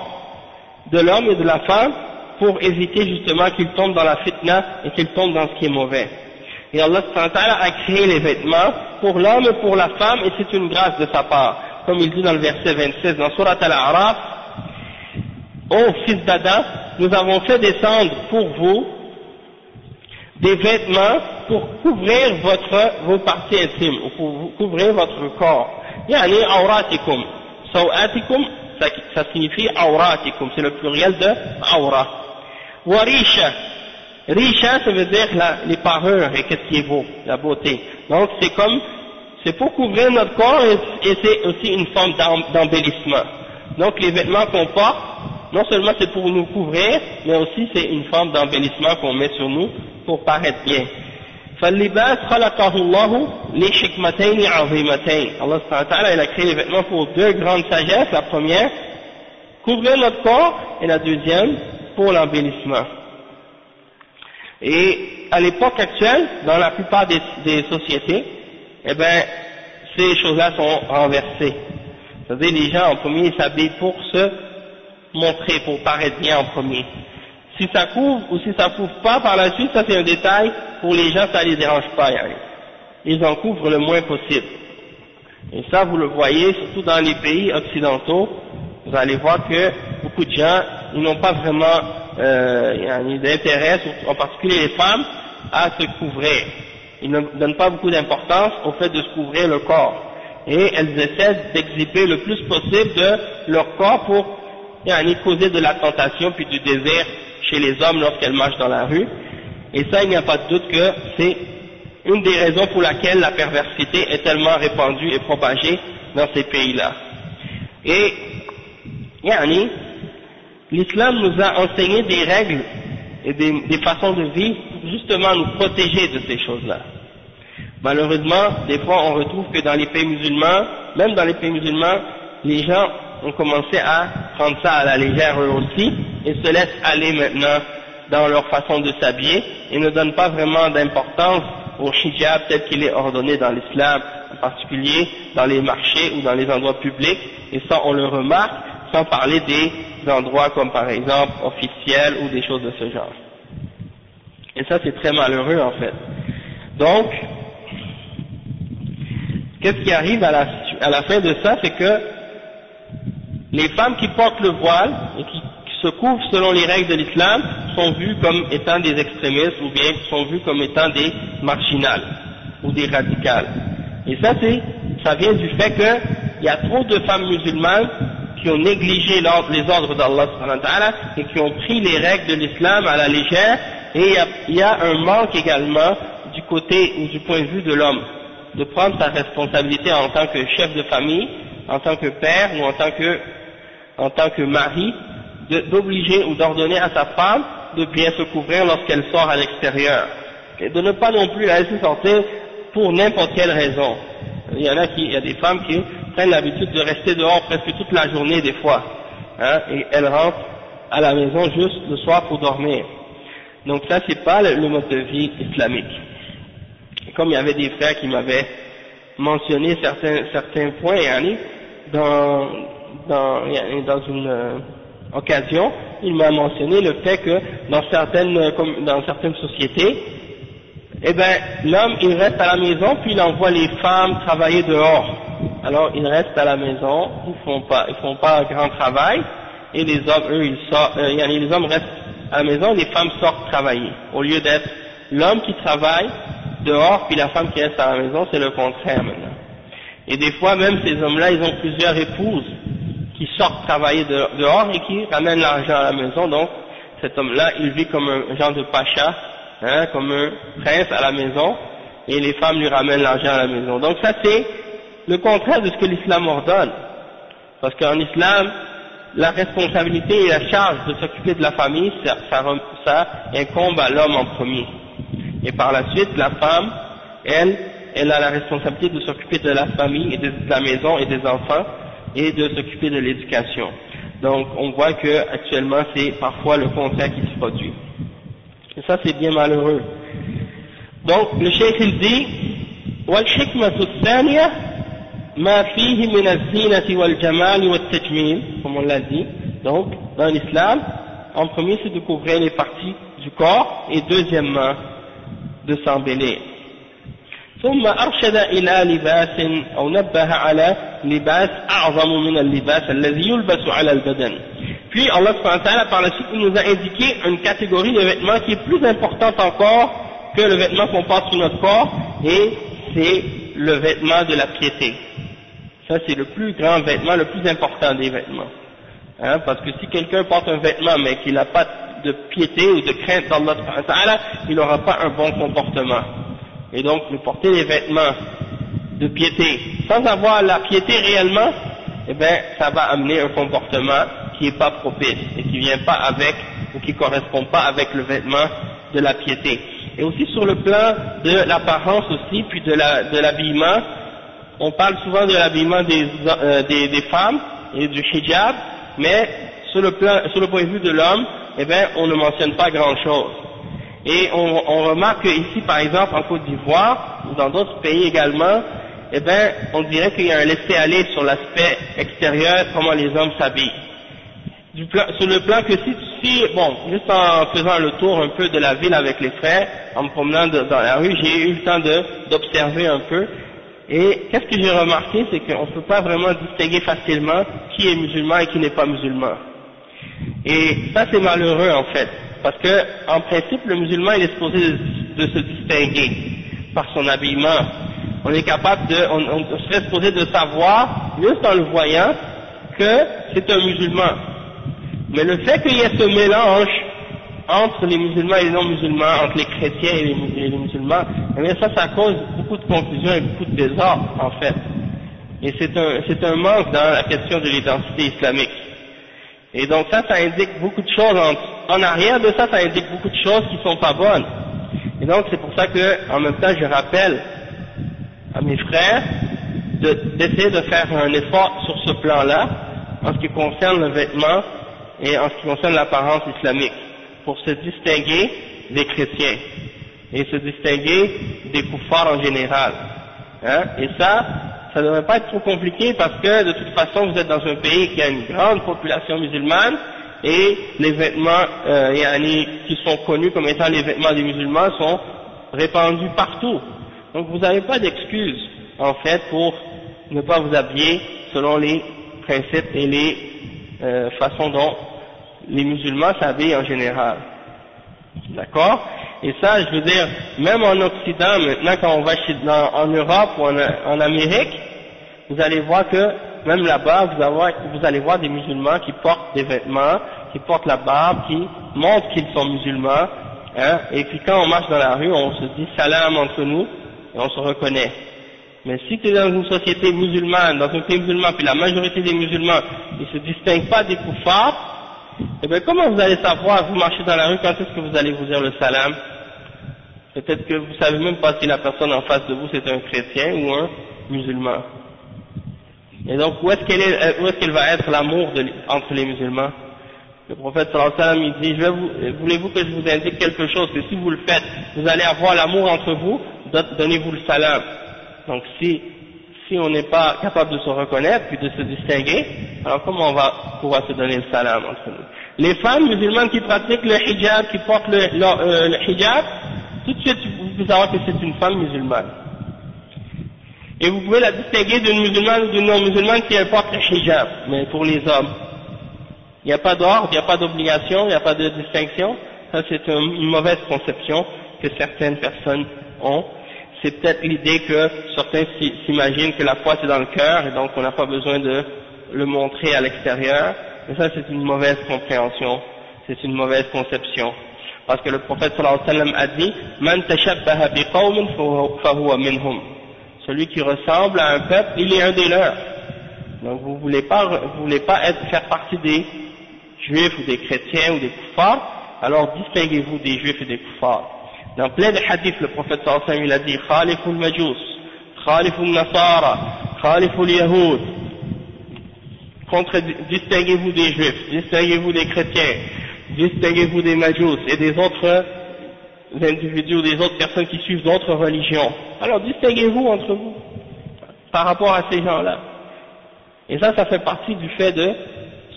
de l'homme et de la femme pour éviter justement qu'ils tombent dans la fitna et qu'ils tombent dans ce qui est mauvais. Et Allah subhanahu wa ta'ala a créé les vêtements pour l'homme et pour la femme et c'est une grâce de sa part. Comme il dit dans le verset 26 dans Surat Al-A'raf, ô fils d'Adam, nous avons fait descendre pour vous des vêtements pour couvrir vos parties intimes, ou pour couvrir votre corps. Yani awratikum. Sawatikum, ça signifie awratikum, c'est le pluriel de awra. Warisha. Risha, ça veut dire les parures et qu'est-ce qui est beau, la beauté. Donc c'est pour couvrir notre corps et c'est aussi une forme d'embellissement. Donc les vêtements qu'on porte, non seulement c'est pour nous couvrir, mais aussi c'est une forme d'embellissement qu'on met sur nous pour paraître bien. فاللباس خلقه الله لحكمتين عظيمتين. Allah subhanahu wa ta'ala, il a créé les vêtements pour deux grandes sagesses. La première, couvrir notre corps, et la deuxième, pour l'embellissement. Et à l'époque actuelle, dans la plupart des sociétés, eh ben, ces choses-là sont renversées. C'est-à-dire les gens en premier s'habillent pour se montrer, pour paraître bien en premier. Si ça couvre ou si ça couvre pas par la suite, ça c'est un détail, pour les gens ça les dérange pas. Ils en couvrent le moins possible. Et ça vous le voyez, surtout dans les pays occidentaux, vous allez voir que beaucoup de gens, ils n'ont pas vraiment d'intérêt, en particulier les femmes, à se couvrir. Ils ne donnent pas beaucoup d'importance au fait de se couvrir le corps. Et elles essaient d'exhiber le plus possible de leur corps pour causer de la tentation puis du désir chez les hommes lorsqu'elles marchent dans la rue. Et ça, il n'y a pas de doute que c'est une des raisons pour laquelle la perversité est tellement répandue et propagée dans ces pays-là. Et l'islam nous a enseigné des règles et des façons de vivre pour justement nous protéger de ces choses-là. Malheureusement, des fois on retrouve que dans les pays musulmans, même dans les pays musulmans, les gens ont commencé à prendre ça à la légère eux aussi et se laissent aller maintenant dans leur façon de s'habiller et ne donnent pas vraiment d'importance au hijab tel qu'il est ordonné dans l'islam, en particulier dans les marchés ou dans les endroits publics, et ça on le remarque, sans parler des endroits comme par exemple officiels ou des choses de ce genre. Et ça c'est très malheureux en fait. Donc, qu'est-ce qui arrive à la fin de ça, c'est que les femmes qui portent le voile et qui se couvrent selon les règles de l'islam sont vues comme étant des extrémistes ou bien sont vues comme étant des marginales ou des radicales. Et ça vient du fait qu'il y a trop de femmes musulmanes qui ont négligé les ordres d'Allah subhanahu wa ta'ala et qui ont pris les règles de l'islam à la légère, et il y a un manque également du côté ou du point de vue de l'homme de prendre sa responsabilité en tant que chef de famille, en tant que père ou en tant que mari, d'obliger ou d'ordonner à sa femme de bien se couvrir lorsqu'elle sort à l'extérieur, et de ne pas non plus la laisser sortir pour n'importe quelle raison. Il y a des femmes qui prennent l'habitude de rester dehors presque toute la journée des fois, et elles rentrent à la maison juste le soir pour dormir. Donc ça c'est pas le mode de vie islamique. Et comme il y avait des frères qui m'avaient mentionné certains points, dans une occasion, il m'a mentionné le fait que dans certaines sociétés, eh ben, l'homme il reste à la maison puis il envoie les femmes travailler dehors. Alors ils restent à la maison, ils font pas un grand travail, et les hommes eux ils sortent, les hommes restent à la maison, les femmes sortent travailler. Au lieu d'être l'homme qui travaille dehors puis la femme qui reste à la maison, c'est le contraire maintenant. Et des fois même ces hommes-là ils ont plusieurs épouses qui sortent travailler dehors et qui ramènent l'argent à la maison. Donc cet homme-là il vit comme un genre de pacha, comme un prince à la maison, et les femmes lui ramènent l'argent à la maison. Donc ça c'est le contraire de ce que l'islam ordonne, parce qu'en islam la responsabilité et la charge de s'occuper de la famille ça incombe à l'homme en premier, et par la suite la femme elle a la responsabilité de s'occuper de la famille et de la maison et des enfants et de s'occuper de l'éducation. Donc on voit que actuellement c'est parfois le contraire qui se produit, et ça c'est bien malheureux. Donc le cheikh il dit والحكمة الثانية ما فيه من الزينة والجمال والتجميل, comme on l'a dit. Donc dans l'islam, en premier c'est de couvrir les parties du corps, et deuxièmement de s'embellir. ثم أرشد إلى لباس أو نبه على لباس أعظم من اللباس الذي يلبس على البدن. puis Allah subhanahu wa ta'ala par la suite il nous a indiqué une catégorie de vêtements qui est plus importante encore que le vêtement qu'on porte sur notre corps, et c'est le vêtement de la piété. Ça c'est le plus grand vêtement, le plus important des vêtements. Hein, parce que si quelqu'un porte un vêtement mais qu'il n'a pas de piété ou de crainte d'Allah subhanahu wa ta'ala, il n'aura pas un bon comportement. Et donc de porter des vêtements de piété sans avoir la piété réellement, eh bien ça va amener un comportement qui n'est pas propice et qui vient pas avec ou qui correspond pas avec le vêtement de la piété. Et aussi sur le plan de l'apparence aussi, puis de l'habillement, on parle souvent de l'habillement des femmes et du hijab, mais sur le point de vue de l'homme, eh bien on ne mentionne pas grand chose. Et on remarque ici par exemple en Côte d'Ivoire ou dans d'autres pays également, eh bien on dirait qu'il y a un laisser-aller sur l'aspect extérieur, comment les hommes s'habillent. Sur le plan que bon, juste en faisant le tour un peu de la ville avec les frères, en me promenant dans la rue, j'ai eu le temps d'observer un peu, et qu'est-ce que j'ai remarqué, c'est qu'on ne peut pas vraiment distinguer facilement qui est musulman et qui n'est pas musulman. Et ça c'est malheureux en fait, parce que en principe le musulman il est supposé de se distinguer par son habillement. On est capable on serait supposé de savoir, juste en le voyant, que c'est un musulman. Mais le fait qu'il y ait ce mélange entre les musulmans et les non-musulmans, entre les chrétiens et les musulmans, eh bien ça cause beaucoup de confusion et beaucoup de désordre en fait. Et c'est un manque dans la question de l'identité islamique. Et donc ça indique beaucoup de choses, en arrière de ça indique beaucoup de choses qui sont pas bonnes. Et donc c'est pour ça que, en même temps, je rappelle à mes frères d'essayer de faire un effort sur ce plan-là, en ce qui concerne le vêtement, et en ce qui concerne l'apparence islamique, pour se distinguer des chrétiens et se distinguer des kuffars en général. Hein? Et ça ne devrait pas être trop compliqué parce que de toute façon vous êtes dans un pays qui a une grande population musulmane et les vêtements qui sont connus comme étant les vêtements des musulmans sont répandus partout. Donc vous n'avez pas d'excuse en fait pour ne pas vous habiller selon les principes et les façon dont les musulmans s'habillent en général. D'accord? Et ça, je veux dire, même en Occident, maintenant quand on va en Europe ou en Amérique, vous allez voir que même là-bas, vous allez voir des musulmans qui portent des vêtements, qui portent la barbe, qui montrent qu'ils sont musulmans, hein, et puis quand on marche dans la rue, on se dit salam entre nous, et on se reconnaît. Mais si tu es dans une société musulmane, dans un pays musulman, puis la majorité des musulmans, ils se distinguent pas des kuffars, eh bien comment vous allez savoir, vous marchez dans la rue, quand est-ce que vous allez vous dire le salam? Peut-être que vous savez même pas si la personne en face de vous c'est un chrétien ou un musulman. Et donc où est-ce qu'elle va être l'amour entre les musulmans? Le prophète sallallahu alayhi wa sallam il dit, voulez-vous que je vous indique quelque chose, que si vous le faites, vous allez avoir l'amour entre vous, donnez-vous le salam. Donc si on n'est pas capable de se reconnaître puis de se distinguer, alors comment on va pouvoir se donner le salam entre nous? Les femmes musulmanes qui pratiquent le hijab, qui portent le hijab, tout de suite vous pouvez savoir que c'est une femme musulmane. Et vous pouvez la distinguer d'une musulmane ou d'une non-musulmane si elle porte le hijab. Mais pour les hommes, il n'y a pas d'ordre, il n'y a pas d'obligation, il n'y a pas de distinction. Ça c'est une mauvaise conception que certaines personnes ont. C'est peut-être l'idée que certains s'imaginent que la foi c'est dans le cœur et donc on n'a pas besoin de le montrer à l'extérieur. Mais ça c'est une mauvaise compréhension, c'est une mauvaise conception. Parce que le prophète sallallahu alayhi wa sallam a dit « Man tashabbaha biqawmin fahuwa minhum » Celui qui ressemble à un peuple, il est un des leurs. Donc vous voulez pas faire partie des juifs ou des chrétiens ou des kuffars, alors distinguez-vous des juifs et des kuffars. Dans plein de hadiths, le prophète sallallahu alayhi wa sallam il a dit Khaliful Majus, Khaliful Nasara, Khaliful Yahoud. Distinguez-vous des juifs, distinguez-vous des chrétiens, distinguez-vous des Majus et des autres individus ou des autres personnes qui suivent d'autres religions. Alors distinguez-vous entre vous par rapport à ces gens-là. Et ça fait partie du fait de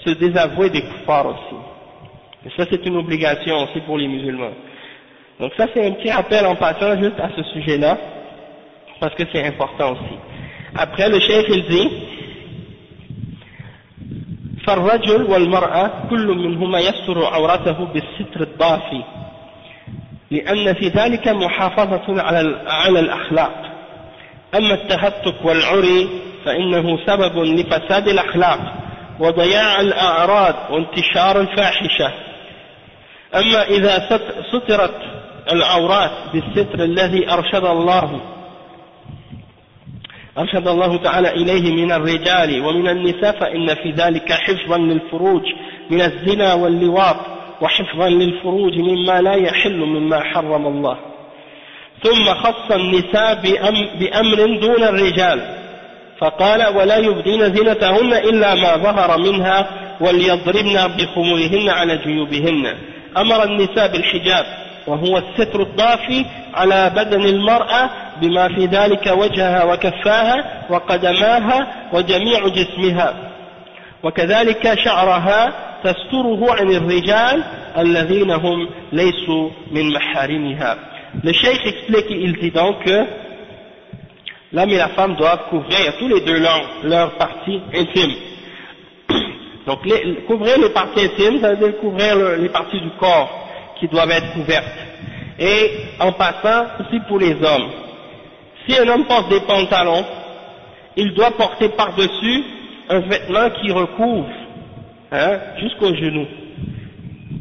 se désavouer des kuffars aussi. Et ça c'est une obligation aussi pour les musulmans. Donc ça c'est un petit rappel en passant juste à ce sujet-là, parce que c'est important aussi. Après le cheikh il dit فالرجل والمرأة كل منهما يستر عورته بالستر الضافي لأن في ذلك محافظة على الأخلاق أما التهتك والعري فإنه سبب لفساد الأخلاق وضياع الأعراض وانتشار الفاحشة أما إذا سترت العورات بالستر الذي أرشد الله تعالى إليه من الرجال ومن النساء فإن في ذلك حفظا للفروج من الزنا واللواط وحفظا للفروج مما لا يحل مما حرم الله ثم خص النساء بأمر دون الرجال فقال ولا يبدين زينتهن إلا ما ظهر منها وليضربن بخمرهن على جيوبهن أمر النساء بالحجاب وهو الستر الضافي على بدن المرأة بما في ذلك وجهها وكفاها وقدماها وجميع جسمها وكذلك شعرها تستره عن الرجال الذين هم ليسوا من محارمها. Le cheikh explique, il dit donc que l'homme et la femme doivent couvrir tous les deux leurs parties intimes. Donc couvrir les parties intimes, ça veut dire couvrir les parties du corps qui doivent être couvertes. Et en passant aussi pour les hommes. Si un homme porte des pantalons, il doit porter par-dessus un vêtement qui recouvre jusqu'aux genoux.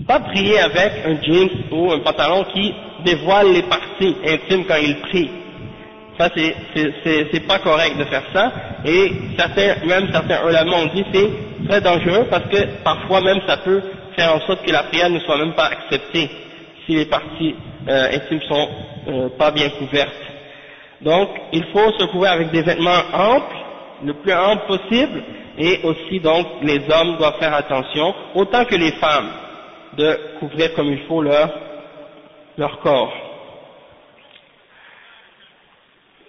Pas prier avec un jeans ou un pantalon qui dévoile les parties intimes quand il prie. Ça c'est pas correct de faire ça. Et certains ulama ont dit c'est très dangereux parce que parfois même ça peut faire en sorte que la prière ne soit même pas acceptée si les parties intimes sont pas bien couvertes. Donc il faut se couvrir avec des vêtements amples, le plus ample possible, et aussi donc les hommes doivent faire attention, autant que les femmes, de couvrir comme il faut leur corps.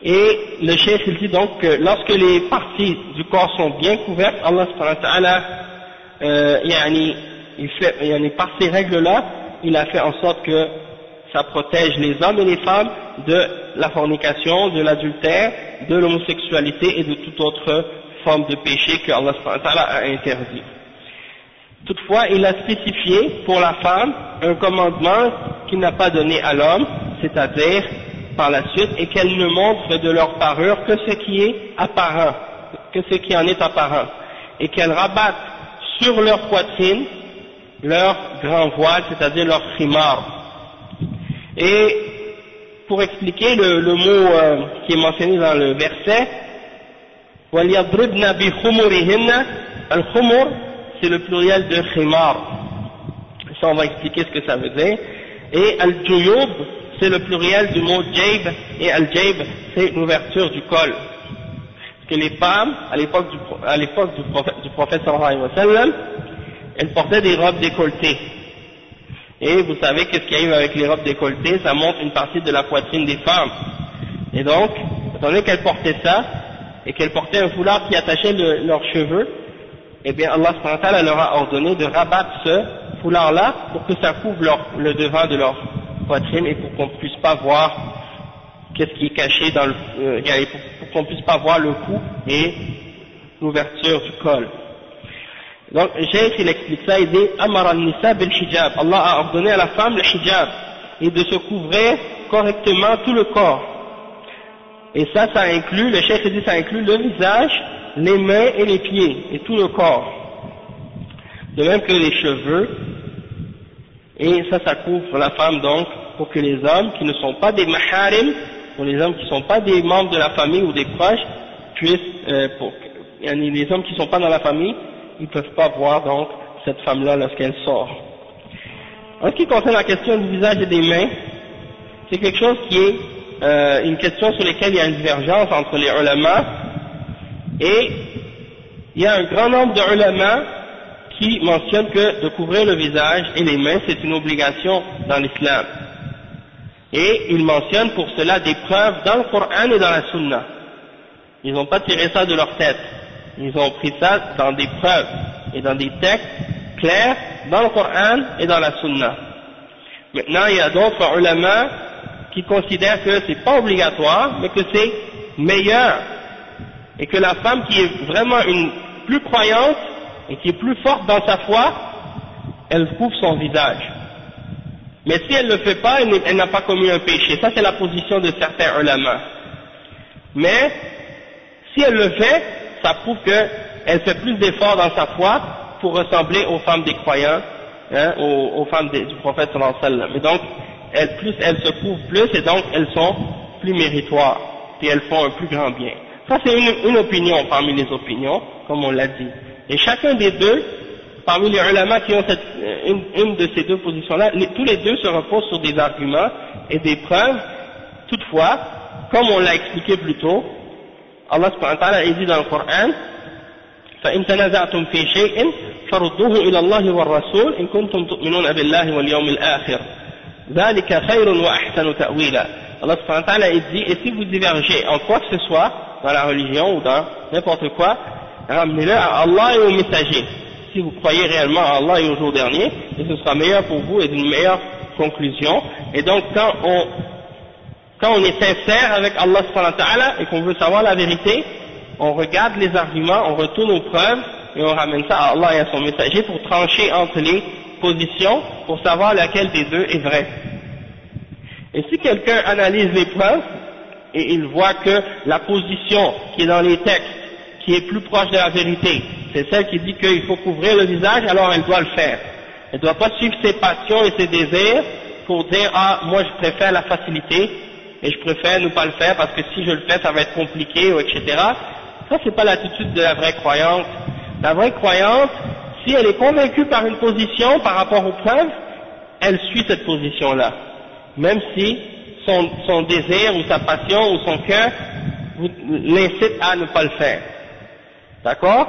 Et le cheikh il dit donc que lorsque les parties du corps sont bien couvertes, Allah subhanahu wa ta'ala par ces règles-là, il a fait en sorte que ça protège les hommes et les femmes de la fornication, de l'adultère, de l'homosexualité et de toute autre forme de péché que Allah subhanahu wa ta'ala a interdit. Toutefois, il a spécifié pour la femme un commandement qu'il n'a pas donné à l'homme, c'est-à-dire par la suite, et qu'elle ne montre de leur parure que ce qui est apparent, que ce qui en est apparent, et qu'elle rabatte sur leur poitrine leur grand voile, c'est-à-dire leur khimar. Et pour expliquer le mot qui est mentionné dans le verset, وَلْيَضْرِبْنَ بِخُمُرِهِنَّ, al-khumur, c'est le pluriel de khimar. Ça on va expliquer ce que ça veut dire. Et al-juyub, c'est le pluriel du mot jayb, et al-jayb, c'est l'ouverture du col. Parce que les femmes, à l'époque du prophète sallallahu alayhi wa sallam, elles portaient des robes décolletées. Et vous savez qu'est-ce qui arrive avec les robes décolletées, ça montre une partie de la poitrine des femmes. Et donc, étant donné qu'elles portaient ça, et qu'elles portaient un foulard qui attachait leurs cheveux, eh bien Allah subhanahu wa ta'ala leur a ordonné de rabattre ce foulard-là pour que ça couvre le devant de leur poitrine et pour qu'on ne puisse pas voir qu'est-ce qui est caché dans pour qu'on ne puisse pas voir le cou et l'ouverture du col. Donc, le cheikh il explique ça, il dit Amar al-Nisa bil-hijab. Allah a ordonné à la femme le hijab et de se couvrir correctement tout le corps. Et ça inclut, le cheikh dit ça inclut le visage, les mains et les pieds et tout le corps. De même que les cheveux. Et ça couvre la femme donc pour que les hommes qui ne sont pas des maharim, pour les hommes qui ne sont pas des membres de la famille ou des proches, puissent, les hommes qui ne sont pas dans la famille, ils ne peuvent pas voir donc cette femme-là lorsqu'elle sort. En ce qui concerne la question du visage et des mains, c'est quelque chose qui est une question sur laquelle il y a une divergence entre les ulama, et il y a un grand nombre de ulama qui mentionnent que de couvrir le visage et les mains c'est une obligation dans l'islam. Et ils mentionnent pour cela des preuves dans le Coran et dans la Sunna. Ils n'ont pas tiré ça de leur tête. Ils ont pris ça dans des preuves et dans des textes clairs dans le Coran et dans la Sunna. Maintenant, il y a d'autres ulama qui considèrent que c'est pas obligatoire, mais que c'est meilleur. Et que la femme qui est vraiment une plus croyante, et qui est plus forte dans sa foi, elle couvre son visage. Mais si elle ne le fait pas, elle n'a pas commis un péché. Ça, c'est la position de certains ulama. Mais si elle le fait, ça prouve qu'elle fait plus d'efforts dans sa foi pour ressembler aux femmes des croyants, hein, aux femmes du prophète sallallahu alayhi wa sallam. Et donc, elles se couvrent plus et donc elles sont plus méritoires et elles font un plus grand bien. Ça, c'est une opinion parmi les opinions, comme on l'a dit. Et chacun des deux, parmi les ulama qui ont une de ces deux positions-là, tous les deux se reposent sur des arguments et des preuves. Toutefois, comme on l'a expliqué plus tôt, Allah subhanahu wa ta'ala dit dans le Coran, فإن تنازعتم في شيء فردوه إلى الله والرسول إن كنتم تؤمنون بالله واليوم الآخر ذلك خير وأحسن تأويلا. Allah subhanahu wa ta'ala dit, et si vous divergez en quoi que ce soit, dans la religion ou dans n'importe quoi, ramenez-le à Allah et au messager. Si vous croyez réellement à Allah et au jour dernier, et ce sera meilleur pour vous et d'une meilleure conclusion. Et donc quand on est sincère avec Allah subhanahu wa ta'ala et qu'on veut savoir la vérité, on regarde les arguments, on retourne aux preuves et on ramène ça à Allah et à son messager pour trancher entre les positions, pour savoir laquelle des deux est vraie. Et si quelqu'un analyse les preuves et il voit que la position qui est dans les textes, qui est plus proche de la vérité, c'est celle qui dit qu'il faut couvrir le visage, alors elle doit le faire. Elle ne doit pas suivre ses passions et ses désirs pour dire « Ah, moi je préfère la facilité et je préfère ne pas le faire parce que si je le fais ça va être compliqué, ou etc. » Ça, c'est pas l'attitude de la vraie croyante. La vraie croyante, si elle est convaincue par une position par rapport aux preuves, elle suit cette position-là. Même si son désir ou sa passion ou son cœur l'incite à ne pas le faire. D'accord?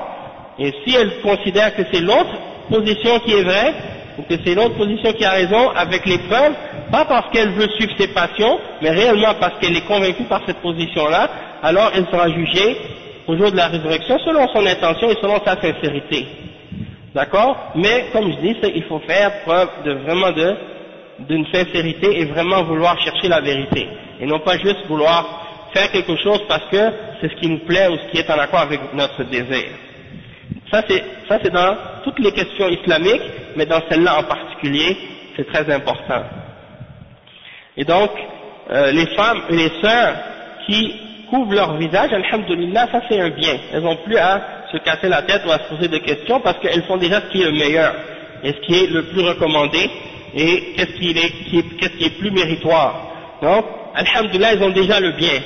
Et si elle considère que c'est l'autre position qui est vraie, ou que c'est l'autre position qui a raison avec les preuves, pas parce qu'elle veut suivre ses passions, mais réellement parce qu'elle est convaincue par cette position-là, alors elle sera jugée au jour de la résurrection selon son intention et selon sa sincérité. D'accord? Mais comme je dis, il faut faire preuve d'une sincérité et vraiment vouloir chercher la vérité. Et non pas juste vouloir faire quelque chose parce que c'est ce qui nous plaît ou ce qui est en accord avec notre désir. Ça c'est dans toutes les questions islamiques, mais dans celle-là en particulier, c'est très important. Et donc, les femmes et les sœurs qui couvrent leur visage, alhamdoulilah, ça c'est un bien. Elles n'ont plus à se casser la tête ou à se poser des questions parce qu'elles font déjà ce qui est le meilleur et ce qui est le plus recommandé et qu'est-ce qui est plus méritoire. Donc, alhamdoulilah, elles ont déjà le bien.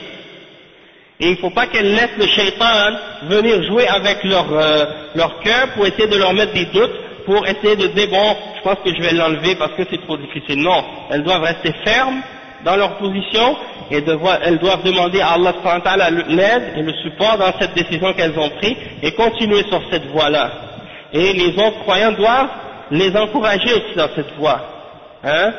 Et il ne faut pas qu'elles laissent le shaitan venir jouer avec leur cœur pour essayer de leur mettre des doutes, pour essayer de dire bon, je pense que je vais l'enlever parce que c'est trop difficile. Non, elles doivent rester fermes dans leur position et elles doivent demander à Allah subhanahu wa ta'ala l'aide et le support dans cette décision qu'elles ont prise et continuer sur cette voie-là. Et les autres croyants doivent les encourager aussi dans cette voie. Hein?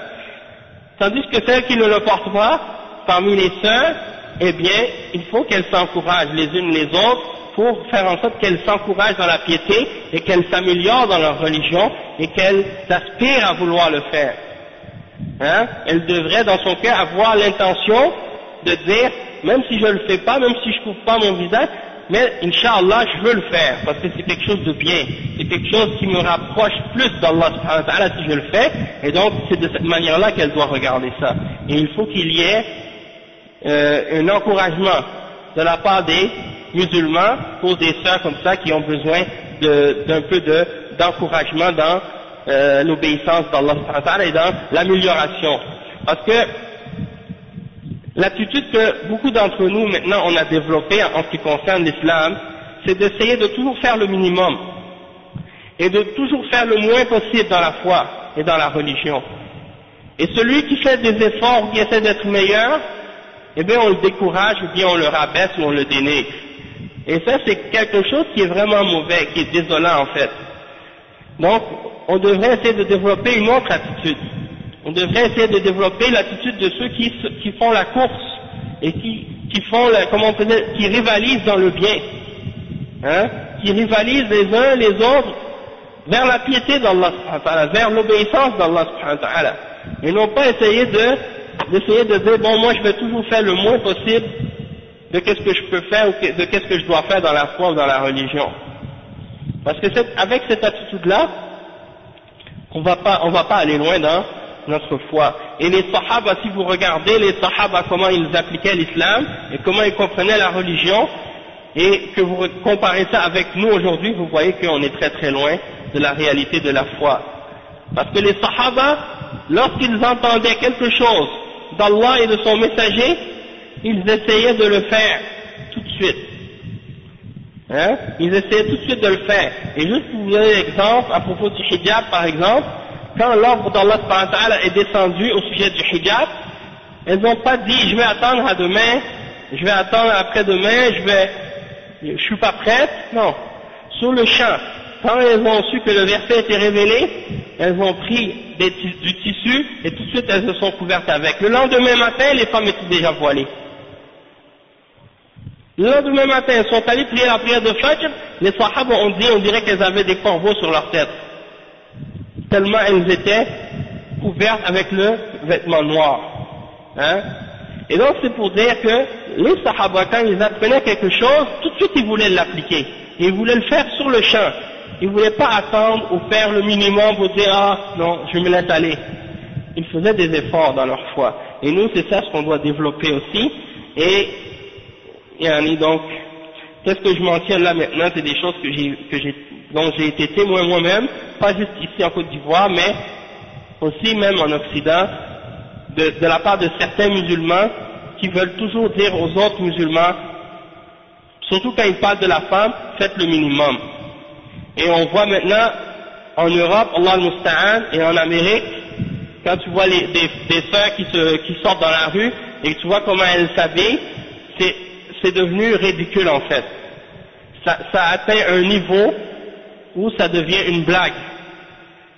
Tandis que celles qui ne le portent pas, parmi les sœurs, eh bien, il faut qu'elles s'encouragent les unes les autres pour faire en sorte qu'elles s'encouragent dans la piété et qu'elles s'améliorent dans leur religion et qu'elles aspirent à vouloir le faire. Hein? Elle devrait dans son cœur avoir l'intention de dire, même si je ne le fais pas, même si je ne couvre pas mon visage, mais Inch'Allah je veux le faire, parce que c'est quelque chose de bien, c'est quelque chose qui me rapproche plus d'Allah subhanahu wa ta'ala si je le fais, et donc c'est de cette manière-là qu'elle doit regarder ça. Et il faut qu'il y ait un encouragement de la part des musulmans pour des sœurs comme ça qui ont besoin d'un peu d'encouragement dans l'obéissance d'Allah subhanahu wa ta'ala et dans l'amélioration. Parce que l'attitude que beaucoup d'entre nous maintenant on a développée en ce qui concerne l'islam, c'est d'essayer de toujours faire le minimum et de toujours faire le moins possible dans la foi et dans la religion. Et celui qui fait des efforts, qui essaie d'être meilleur, eh bien on le décourage ou bien on le rabaisse ou on le dénigre. Et ça c'est quelque chose qui est vraiment mauvais, qui est désolant en fait. Donc on devrait essayer de développer une autre attitude. On devrait essayer de développer l'attitude de ceux qui font la course et qui rivalisent dans le bien, hein, qui rivalisent les uns les autres vers la piété d'Allah subhanahu wa ta'ala, vers l'obéissance d'Allah subhanahu wa ta'ala, et non pas essayer de dire bon moi je vais toujours faire le moins possible de qu'est-ce que je peux faire ou de qu'est-ce que je dois faire dans la foi ou dans la religion. Parce que avec cette attitude-là, on va pas aller loin dans notre foi. Et les Sahaba, si vous regardez les Sahaba, comment ils appliquaient l'islam et comment ils comprenaient la religion, et que vous comparez ça avec nous aujourd'hui, vous voyez qu'on est très très loin de la réalité de la foi. Parce que les Sahaba, lorsqu'ils entendaient quelque chose d'Allah et de son messager, ils essayaient de le faire tout de suite. Hein? Ils essayaient tout de suite de le faire. Et juste pour vous donner l'exemple, à propos du hijab par exemple, quand l'ordre d'Allah subhanahu wa ta'ala est descendu au sujet du hijab, elles n'ont pas dit je vais attendre à demain, je vais attendre après-demain, je suis pas prête. Non. Sur le champ, quand elles ont su que le verset était révélé, elles ont pris du tissu et tout de suite elles se sont couvertes avec. Le lendemain matin, les femmes étaient déjà voilées. Le lendemain matin, elles sont allées prier la prière de Fajr, les Sahaba ont dit, on dirait qu'elles avaient des corbeaux sur leur tête. Tellement elles étaient couvertes avec le vêtement noir. Hein? Et donc c'est pour dire que les Sahaba, quand ils apprenaient quelque chose, tout de suite ils voulaient l'appliquer. Ils voulaient le faire sur le champ. Ils ne voulaient pas attendre ou faire le minimum pour dire ah non, je me laisse aller. Ils faisaient des efforts dans leur foi. Et nous, c'est ça ce qu'on doit développer aussi. Et donc, qu'est-ce que je mentionne là maintenant, c'est des choses dont j'ai été témoin moi-même, pas juste ici en Côte d'Ivoire, mais aussi même en Occident, de la part de certains musulmans qui veulent toujours dire aux autres musulmans, surtout quand ils parlent de la femme, faites le minimum. Et on voit maintenant en Europe, Allah al-Musta'an, et en Amérique, quand tu vois des sœurs qui sortent dans la rue et que tu vois comment elles s'habillent, c'est devenu ridicule en fait. Ça atteint un niveau où ça devient une blague.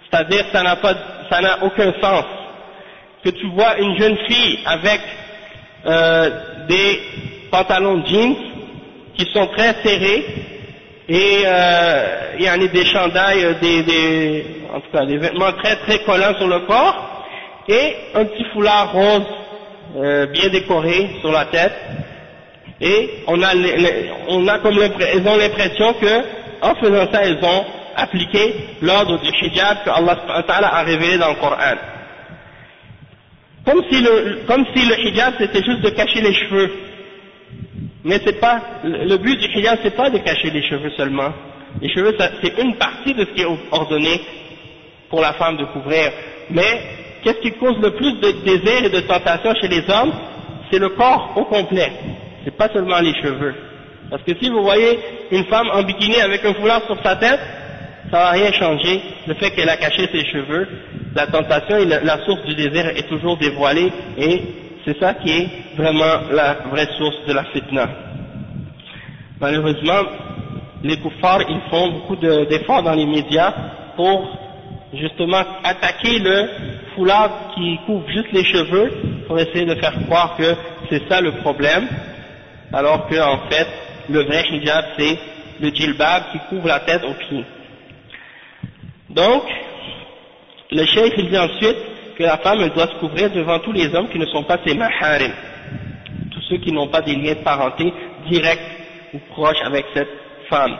C'est-à-dire ça n'a aucun sens. Que tu vois une jeune fille avec des pantalons de jeans qui sont très serrés et il y en a des chandails, en tout cas des vêtements très très collants sur le corps et un petit foulard rose bien décoré sur la tête. Et elles ont l'impression que, en faisant ça, elles ont appliqué l'ordre du hijab que Allah a révélé dans le Coran. Comme si le hijab c'était juste de cacher les cheveux. Mais c'est pas, le but du hijab c'est pas de cacher les cheveux seulement. Les cheveux c'est une partie de ce qui est ordonné pour la femme de couvrir. Mais, qu'est-ce qui cause le plus de désir et de tentation chez les hommes? C'est le corps au complet. C'est pas seulement les cheveux. Parce que si vous voyez une femme en bikini avec un foulard sur sa tête, ça va rien changer. Le fait qu'elle a caché ses cheveux, la tentation et la source du désir est toujours dévoilée et c'est ça qui est vraiment la vraie source de la fitna. Malheureusement, les kuffars, ils font beaucoup d'efforts dans les médias pour justement attaquer le foulard qui couvre juste les cheveux pour essayer de faire croire que c'est ça le problème. Alors que en fait, le vrai hijab c'est le djilbab qui couvre la tête aux pieds. Donc, le cheikh il dit ensuite que la femme elle doit se couvrir devant tous les hommes qui ne sont pas ses maharim, tous ceux qui n'ont pas des liens de parenté directs ou proches avec cette femme.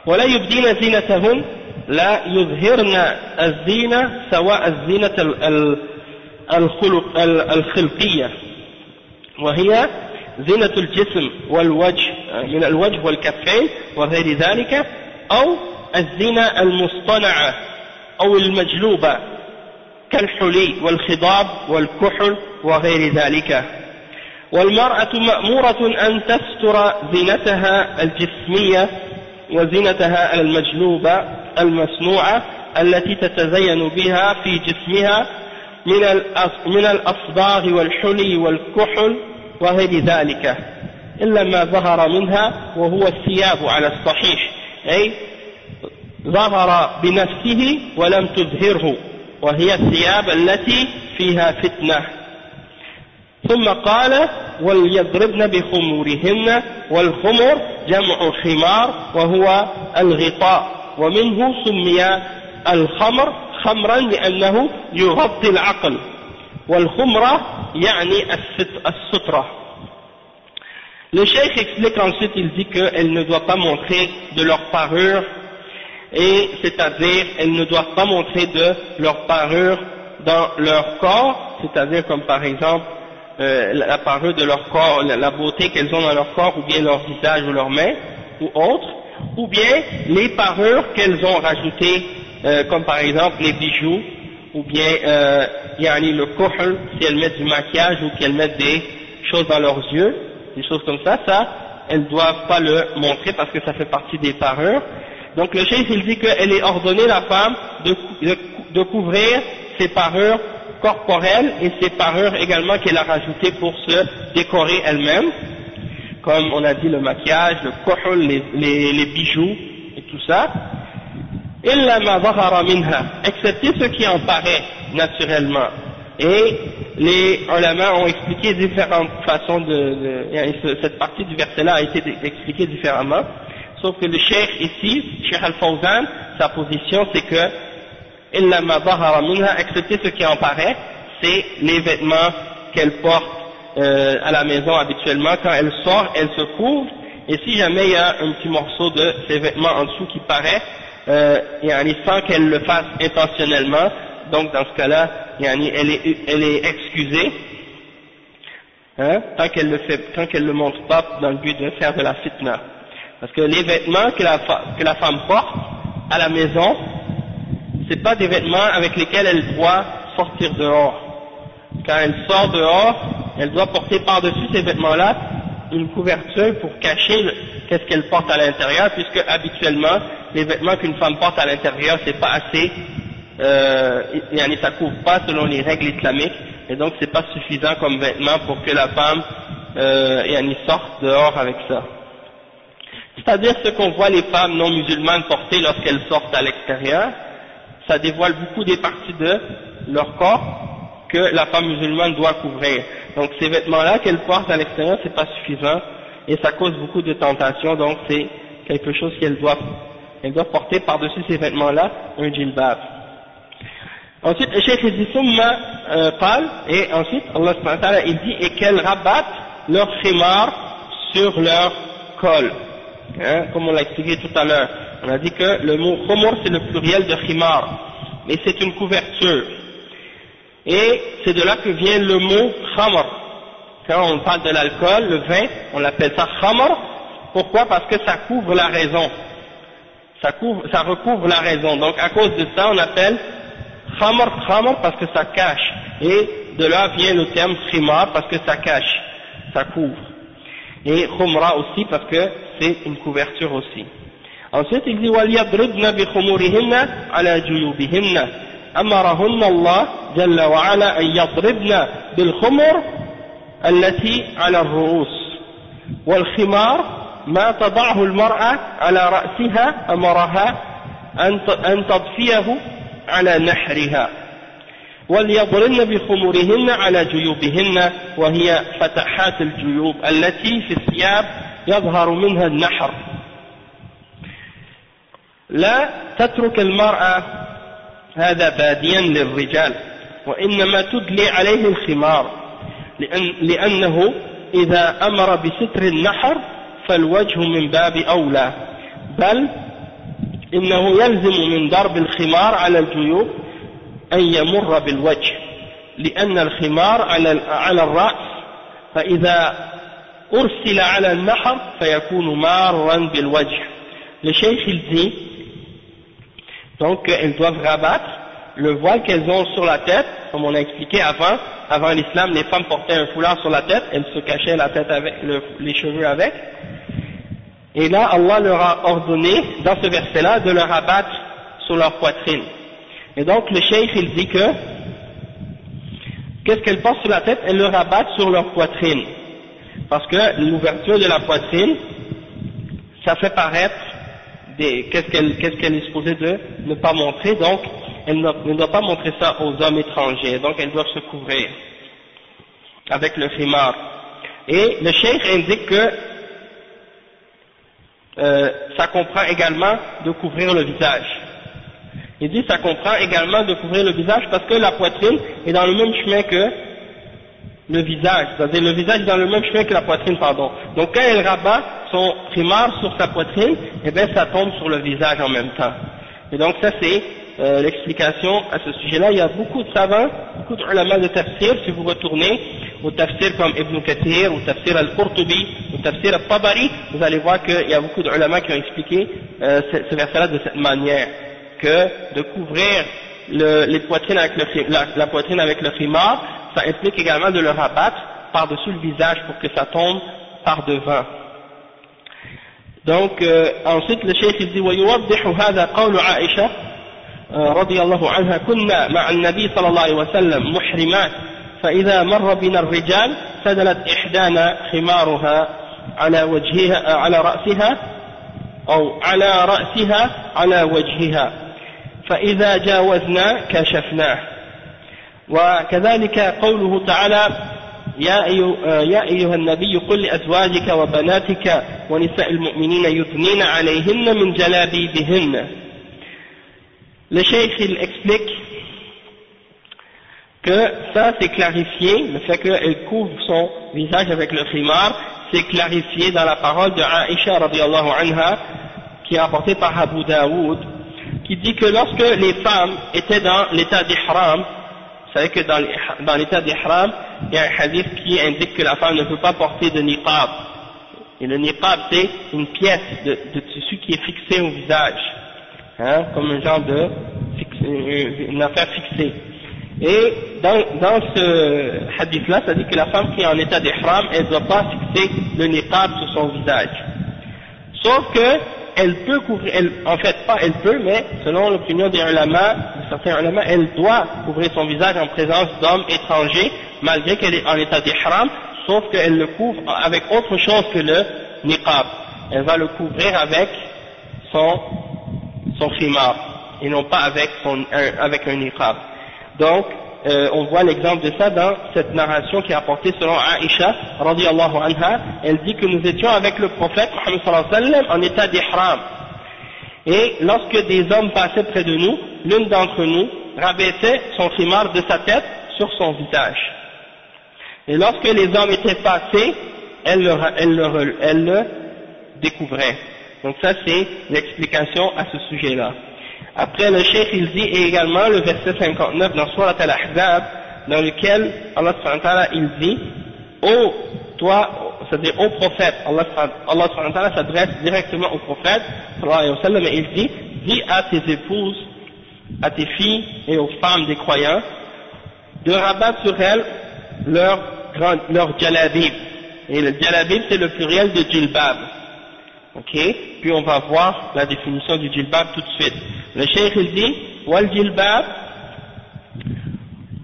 ولا يبدين زينتهن لا يظهرن الزينة سواء الزينة الخلقية وهي زينة الجسم والوجه من الوجه والكفين وغير ذلك أو الزينة المصطنعة أو المجلوبة كالحلي والخضاب والكحل وغير ذلك. والمرأة مأمورة أن تستر زينتها الجسمية وزينتها المجلوبة المصنوعة التي تتزين بها في جسمها من الأصباغ والحلي والكحل وغير ذلك إلا ما ظهر منها وهو الثياب على الصحيح أي ظهر بنفسه ولم تظهره وهي الثياب التي فيها فتنة. ثم قال وليضربن بخمورهن والخمر جمع خمار وهو الغطاء ومنه سمي الخمر خمرا لأنه يغطي العقل والخمرة يعني السترة. Le cheikh explique ensuite, il dit qu'elle ne doit pas montrer de leur parure et c'est-à-dire elles ne doivent pas montrer de leur parure dans leur corps, c'est-à-dire comme par exemple la parure de leur corps, la beauté qu'elles ont dans leur corps, ou bien leur visage ou leurs mains, ou autres, ou bien les parures qu'elles ont rajoutées, comme par exemple les bijoux, ou bien le kohl, si elles mettent du maquillage ou qu'elles mettent des choses dans leurs yeux, des choses comme ça, elles ne doivent pas le montrer parce que ça fait partie des parures. Donc le cheikh il dit qu'elle est ordonnée, la femme, de couvrir ses parures corporelles et ses parures également qu'elle a rajoutées pour se décorer elle-même, comme on a dit le maquillage, le kohl, les bijoux et tout ça. إلا ما ظهر منها, excepté ce qui en paraît naturellement. Et les ulama ont expliqué différentes façons cette partie du verset-là a été expliquée différemment, sauf que le cheikh ici, Cheikh Al-Fawzan, sa position c'est que إلا ما ظهر منها, excepté ce qui en paraît, c'est les vêtements qu'elle porte à la maison habituellement. Quand elle sort, elle se couvre, et si jamais il y a un petit morceau de ses vêtements en dessous qui paraît, sans qu'elle le fasse intentionnellement, donc dans ce cas-là, elle est excusée, tant qu'elle le montre pas dans le but de faire de la fitna. Parce que les vêtements que la femme porte à la maison, c'est pas des vêtements avec lesquels elle doit sortir dehors. Quand elle sort dehors, elle doit porter par-dessus ces vêtements-là une couverture pour cacher qu'est-ce qu'elle porte à l'intérieur, puisque habituellement, les vêtements qu'une femme porte à l'intérieur, c'est pas assez, ça couvre pas selon les règles islamiques, et donc c'est pas suffisant comme vêtement pour que la femme, sorte dehors avec ça. C'est-à-dire ce qu'on voit les femmes non musulmanes porter lorsqu'elles sortent à l'extérieur, ça dévoile beaucoup des parties de leur corps que la femme musulmane doit couvrir. Donc ces vêtements-là qu'elle porte à l'extérieur, c'est pas suffisant, et ça cause beaucoup de tentations, donc c'est quelque chose qu'elle doit porter par-dessus ces vêtements-là, un djilbab. Ensuite, le cheikh dit Summa qal, et ensuite Allah subhanahu wa ta'ala il dit et qu'elles rabattent leur khimar sur leur col, comme on l'a expliqué tout à l'heure. On a dit que le mot khumur c'est le pluriel de khimar, mais c'est une couverture, et c'est de là que vient le mot khamr. Quand on parle de l'alcool, le vin, on l'appelle ça khamr. Pourquoi? Parce que ça couvre la raison. Ça recouvre la raison. Donc à cause de ça, on appelle khamr parce que ça cache. Et de là vient le terme khimar parce que ça cache, ça couvre. Et khumra aussi parce que c'est une couverture aussi. Ensuite il dit وَلْيَضْرِبْنَ بِخُمُورِهِنَّ عَلَى جُيُوبِهِنَّ أمرهن الله جل وعلا أن يضربن بالخمر التي على الرؤوس والخمار ما تضعه المرأة على رأسها أمرها أن تضفيه على نحرها وليضربن بخمورهن على جيوبهن وهي فتحات الجيوب التي في الثياب يظهر منها النحر لا تترك المرأة هذا باديا للرجال وإنما تدلي عليه الخمار لأنه إذا أمر بستر النحر فالوجه من باب أولى بل إنه يلزم من ضرب الخمار على الجيوب أن يمر بالوجه لأن الخمار على الرأس فإذا أرسل على النحر فيكون مارا بالوجه. Le cheikh il dit donc elles doivent rabattre le voile qu'elles ont sur la tête, comme on a expliqué avant l'islam, les femmes portaient un foulard sur la tête, elles se cachaient la tête avec, les cheveux avec, et là Allah leur a ordonné, dans ce verset-là, de le rabattre sur leur poitrine. Et donc le cheikh il dit que, qu'est-ce qu'elles portent sur la tête? Elles le rabattent sur leur poitrine, parce que l'ouverture de la poitrine, ça fait paraître qu'est-ce qu'elle est supposée de ne pas montrer, donc elle ne doit pas montrer ça aux hommes étrangers, donc elles doivent se couvrir avec le khimar. Et le cheikh indique que ça comprend également de couvrir le visage. Il dit ça comprend également de couvrir le visage parce que la poitrine est dans le même chemin que le visage, c'est-à-dire le visage est dans le même chemin que la poitrine, pardon. Donc quand elle rabat son khimar sur sa poitrine, eh bien ça tombe sur le visage en même temps. Et donc ça c'est l'explication à ce sujet-là. Il y a beaucoup de savants, beaucoup de ulama de tafsir, si vous retournez au tafsir comme Ibn Kathir, au tafsir al-Qurtubi, au tafsir al-Tabari, vous allez voir qu'il y a beaucoup de ulama qui ont expliqué ce verset-là de cette manière, que de couvrir les poitrines avec la poitrine avec le khimar, ça implique également de le rabattre par-dessus le visage pour que ça tombe par devant. Donc ensuite le cheikh il dit ويوضح هذا قول عائشة رضي الله عنها كنا مع النبي صلى الله عليه وسلم محرمات فإذا مر بنا الرجال سدلت إحدانا خمارها على وجهها على رأسها أو على رأسها على وجهها فإذا جاوزنا كشفناه. وكذلك قوله تعالى يا أيها النبي قل لأزواجك وبناتك ونساء المؤمنين يدنين عليهن من جلابيبهن. Le cheikh il explique que ça c'est clarifié, le fait qu'elle couvre son visage avec le khimar, c'est clarifié dans la parole de Aïcha radiyallahu anha, qui est rapportée par Abu Daoud, qui dit que lorsque les femmes étaient dans l'état d'ihram, vous savez que dans l'état d'ihram, il y a un hadith qui indique que la femme ne peut pas porter de niqab. Et le niqab c'est une pièce de tissu qui est fixée au visage, hein, comme un genre une affaire fixée. Et dans ce hadith-là, ça dit que la femme qui est en état d'ihram, elle ne doit pas fixer le niqab sur son visage. Sauf que elle peut couvrir, en fait pas elle peut, mais selon l'opinion des ulama, de certains ulama, elle doit couvrir son visage en présence d'hommes étrangers, malgré qu'elle est en état d'ihram, sauf qu'elle le couvre avec autre chose que le niqab. Elle va le couvrir avec son khimar, et non pas avec un niqab. Donc, on voit l'exemple de ça dans cette narration qui est apportée selon Aïcha radiyallahu anha. Elle dit que nous étions avec le prophète Muhammad sallallahu alayhi wa sallam en état d'ihram, et lorsque des hommes passaient près de nous, l'une d'entre nous rabaissait son khimar de sa tête sur son visage, et lorsque les hommes étaient passés, elle le découvrait. Donc ça c'est l'explication à ce sujet-là. Après le cheikh il dit également le verset 59 dans Surat al-Ahzab, dans lequel Allah subhanahu wa ta'ala il dit ô toi, c'est-à-dire au prophète, Allah subhanahu wa ta'ala s'adresse directement au prophète sallallahu alayhi wa sallam, et il dit dis à tes épouses, à tes filles et aux femmes des croyants de rabattre sur elles leur jalabib, et le jalabib c'est le pluriel de jilbab. Ok, puis on va voir la définition du jilbab tout de suite. Le cheikh il dit wal jilbab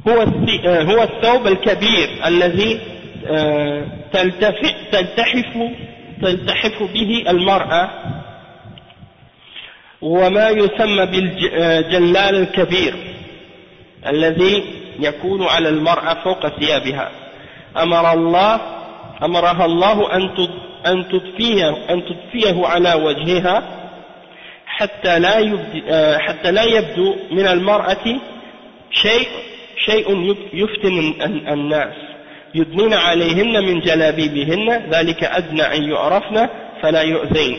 هو الثوب الكبير الذي تلتحف به المرأة وما يسمى بالجلال الكبير الذي يكون على المرأة فوق ثيابها أمرها الله أن تضفيه على وجهها حتى لا يبدو من المرأة شيء يفتن الناس يدنين عليهن من جلابيبهن ذلك أدنى أن يعرفن فلا يؤذين.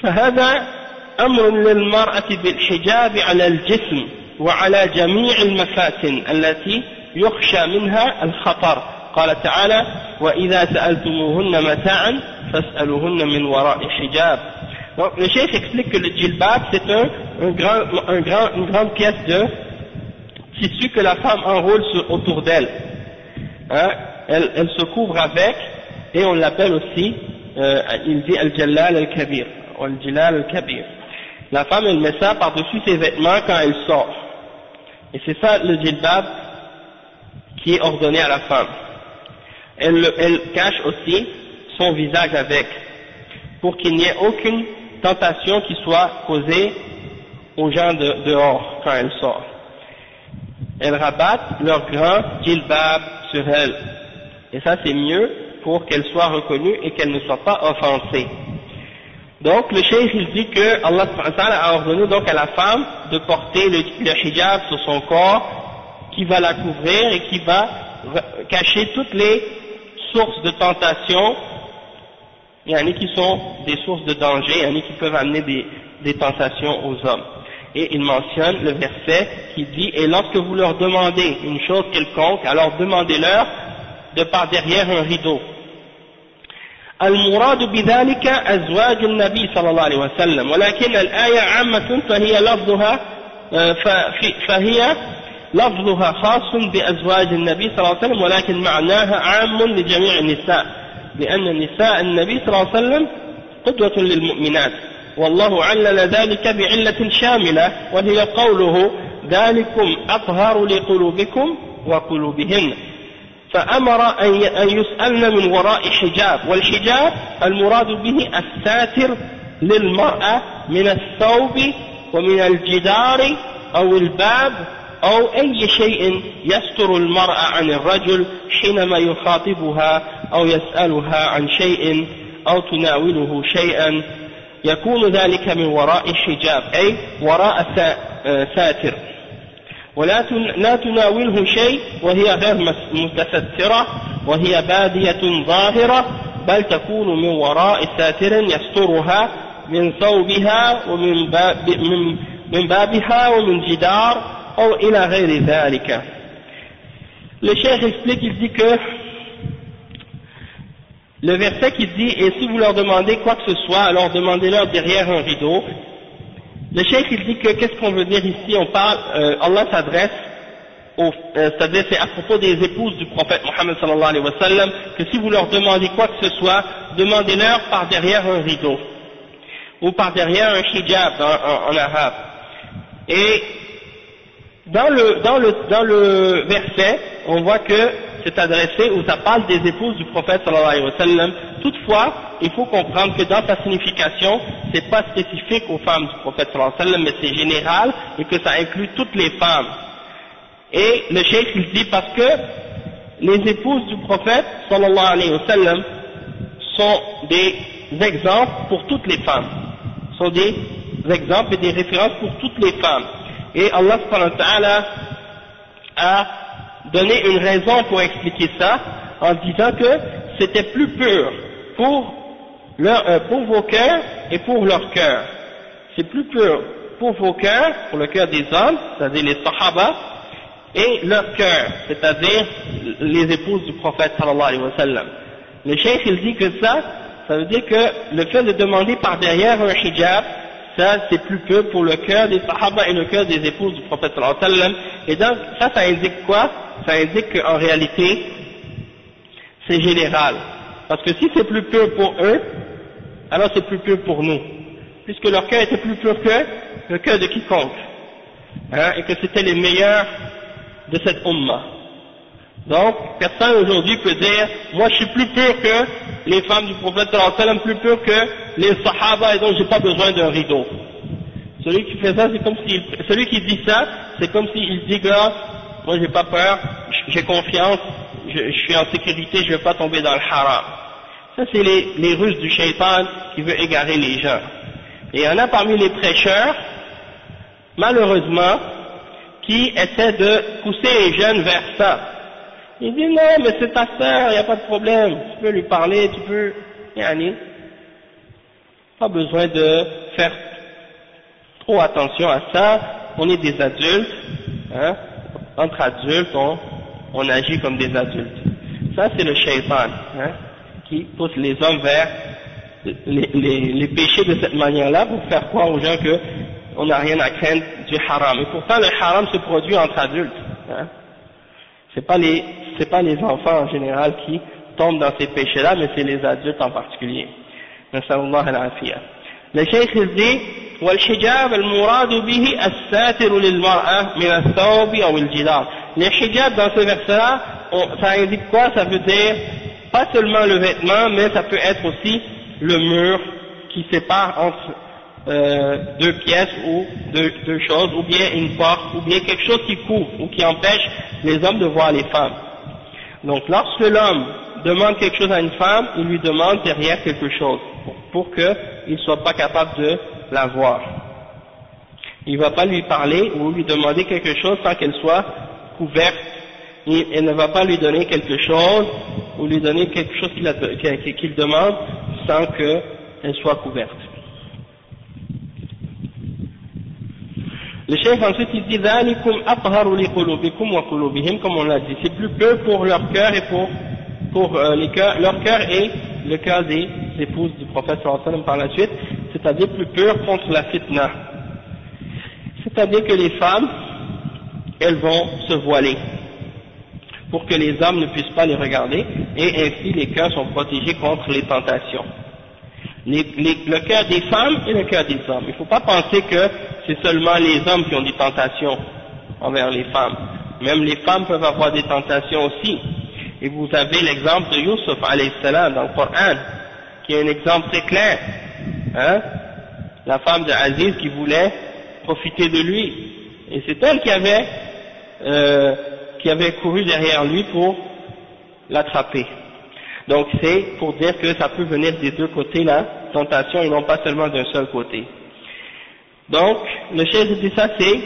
فهذا أمر للمرأة بالحجاب على الجسم وعلى جميع المفاتن التي يخشى منها الخطر. قال تعالى وإذا سألتموهن متاعا فاسألوهن من وراء حجاب. Donc le cheikh explique que le djilbab c'est une grande pièce de tissu que la femme enroule autour d'elle, hein? Elle se couvre avec, et on l'appelle aussi, il dit al-jalal al-kabir, ou al-jilal al-kabir. La femme elle met ça par-dessus ses vêtements quand elle sort, et c'est ça le djilbab qui est ordonné à la femme. Elle cache aussi son visage avec, pour qu'il n'y ait aucune tentation qui soit causée aux gens dehors quand elle sort. Elles rabattent leur grand djilbab sur elle, et ça c'est mieux pour qu'elle soit reconnue et qu'elle ne soit pas offensée. Donc le cheikh il dit que Allah a ordonné donc à la femme de porter le hijab sur son corps, qui va la couvrir et qui va cacher toutes les sources de tentation. Il y en a qui sont des sources de danger, il y en a qui peuvent amener des tentations aux hommes. Et il mentionne le verset qui dit « Et lorsque vous leur demandez une chose quelconque, alors demandez-leur de par derrière un rideau. » المراد بذلك أزواج النبي صلى الله عليه وسلم ولكن الآية عامة فهي لفظها خاص بأزواج النبي صلى الله عليه وسلم ولكن معناها عام لجميع النساء لأن نساء النبي صلى الله عليه وسلم قدوة للمؤمنات والله علل ذلك بعلة شاملة وهي قوله ذلكم أطهر لقلوبكم وقلوبهن فأمر أن يسألن من وراء حجاب والحجاب المراد به الساتر للمرأة من الثوب ومن الجدار أو الباب أو أي شيء يستر المرأة عن الرجل حينما يخاطبها أو يسألها عن شيء أو تناوله شيئا يكون ذلك من وراء حجاب أي وراء ساتر ولا تناوله شيء وهي غير متسترة وهي بادية ظاهرة بل تكون من وراء ساتر يسترها من ثوبها من بابها ومن جدار أو إلى غير ذلك. Le cheikh explique, il dit que le verset qui dit et si vous leur demandez quoi que ce soit alors demandez-leur derrière un rideau. Le cheikh il dit que qu'est-ce qu'on veut dire ici, on parle, Allah s'adresse c'est-à-dire c'est à propos des épouses du prophète Mohammed sallallahu alayhi wa sallam, que si vous leur demandez quoi que ce soit, demandez-leur par derrière un rideau, ou par derrière un hijab en arabe. Et dans le verset, on voit que c'est adressé, ou ça parle des épouses du prophète sallallahu alayhi wa sallam. Toutefois, il faut comprendre que dans sa signification, c'est pas spécifique aux femmes du prophète sallallahu alayhi wa sallam, mais c'est général, et que ça inclut toutes les femmes. Et le cheikh il dit parce que les épouses du prophète sallallahu alayhi wa sallam sont des exemples pour toutes les femmes, sont des exemples et des références pour toutes les femmes. Et Allah subhanahu wa ta'ala a donné une raison pour expliquer ça en disant que c'était plus pur pour vos cœurs et pour leur cœur. C'est plus pur pour vos cœurs, pour le cœur des hommes, c'est-à-dire les sahaba, et leur cœur, c'est-à-dire les épouses du prophète sallallahu alayhi wa sallam. Le cheikh il dit que ça veut dire que le fait de demander par derrière un hijab, ça c'est plus peu pour le cœur des sahaba et le cœur des épouses du prophète sallallahu alayhi wa sallam. Et donc ça indique quoi? Ça indique qu'en réalité c'est général. Parce que si c'est plus pur pour eux, alors c'est plus pur pour nous. Puisque leur cœur était plus pur que le cœur de quiconque. Et que c'était les meilleurs de cette umma. Donc, personne aujourd'hui peut dire, moi je suis plus pur que les femmes du prophète sallallahu alayhi wa sallam, plus pur que les sahaba, et donc j'ai pas besoin d'un rideau. Celui qui fait ça, c'est comme si, celui qui dit ça, c'est comme s'il dit que, moi j'ai pas peur, j'ai confiance, je suis en sécurité, je vais pas tomber dans le haram. Ça c'est les ruses du shaitan qui veut égarer les gens. Et il y en a parmi les prêcheurs, malheureusement, qui essaient de pousser les jeunes vers ça. Il dit non, mais c'est ta sœur, il n'y a pas de problème, tu peux lui parler, tu peux, pas besoin de faire trop attention à ça, on est des adultes, entre adultes, on agit comme des adultes. Ça c'est le shaitan, qui pousse les hommes vers les péchés de cette manière-là pour faire croire aux gens que on n'a rien à craindre du haram. Et pourtant, le haram se produit entre adultes. C'est pas les enfants en général qui tombent dans ces péchés-là, mais c'est les adultes en particulier. Nasallallahu al-afiyah. Le cheikh dit, والحجاب المراد به الساتر للمرأة من الثوب أو الجدار. Le hijab dans ce verset-là, ça indique quoi? Ça veut dire pas seulement le vêtement, mais ça peut être aussi le mur qui sépare entre deux pièces ou deux choses, ou bien une porte, ou bien quelque chose qui couvre ou qui empêche les hommes de voir les femmes. Donc lorsque l'homme demande quelque chose à une femme, il lui demande derrière quelque chose pour qu'il ne soit pas capable de la voir. Il ne va pas lui parler ou lui demander quelque chose sans qu'elle soit couverte. Il ne va pas lui donner quelque chose ou lui donner quelque chose qu'il demande sans qu'elle soit couverte. Le cheikh ensuite il dit ذَلِكُمْ أَطْهَرُ لِقُلُوبِكُمْ وَقُلُوبِهِمْ, comme on l'a dit, c'est plus pur pour leur cœur et pour leur cœur et le cœur des épouses du prophète sallallahu alayhi wa sallam par la suite, c'est-à-dire plus pur contre la fitna. C'est-à-dire que les femmes, elles vont se voiler pour que les hommes ne puissent pas les regarder, et ainsi les cœurs sont protégés contre les tentations. Le cœur des femmes et le cœur des hommes. Il ne faut pas penser que c'est seulement les hommes qui ont des tentations envers les femmes. Même les femmes peuvent avoir des tentations aussi. Et vous avez l'exemple de Yusuf alayhi salam dans le Coran, qui est un exemple très clair. Hein? La femme de Aziz qui voulait profiter de lui. Et c'est elle qui avait couru derrière lui pour l'attraper. Donc c'est pour dire que ça peut venir des deux côtés la tentation et non pas seulement d'un seul côté. Donc le cheikh dit ça, c'est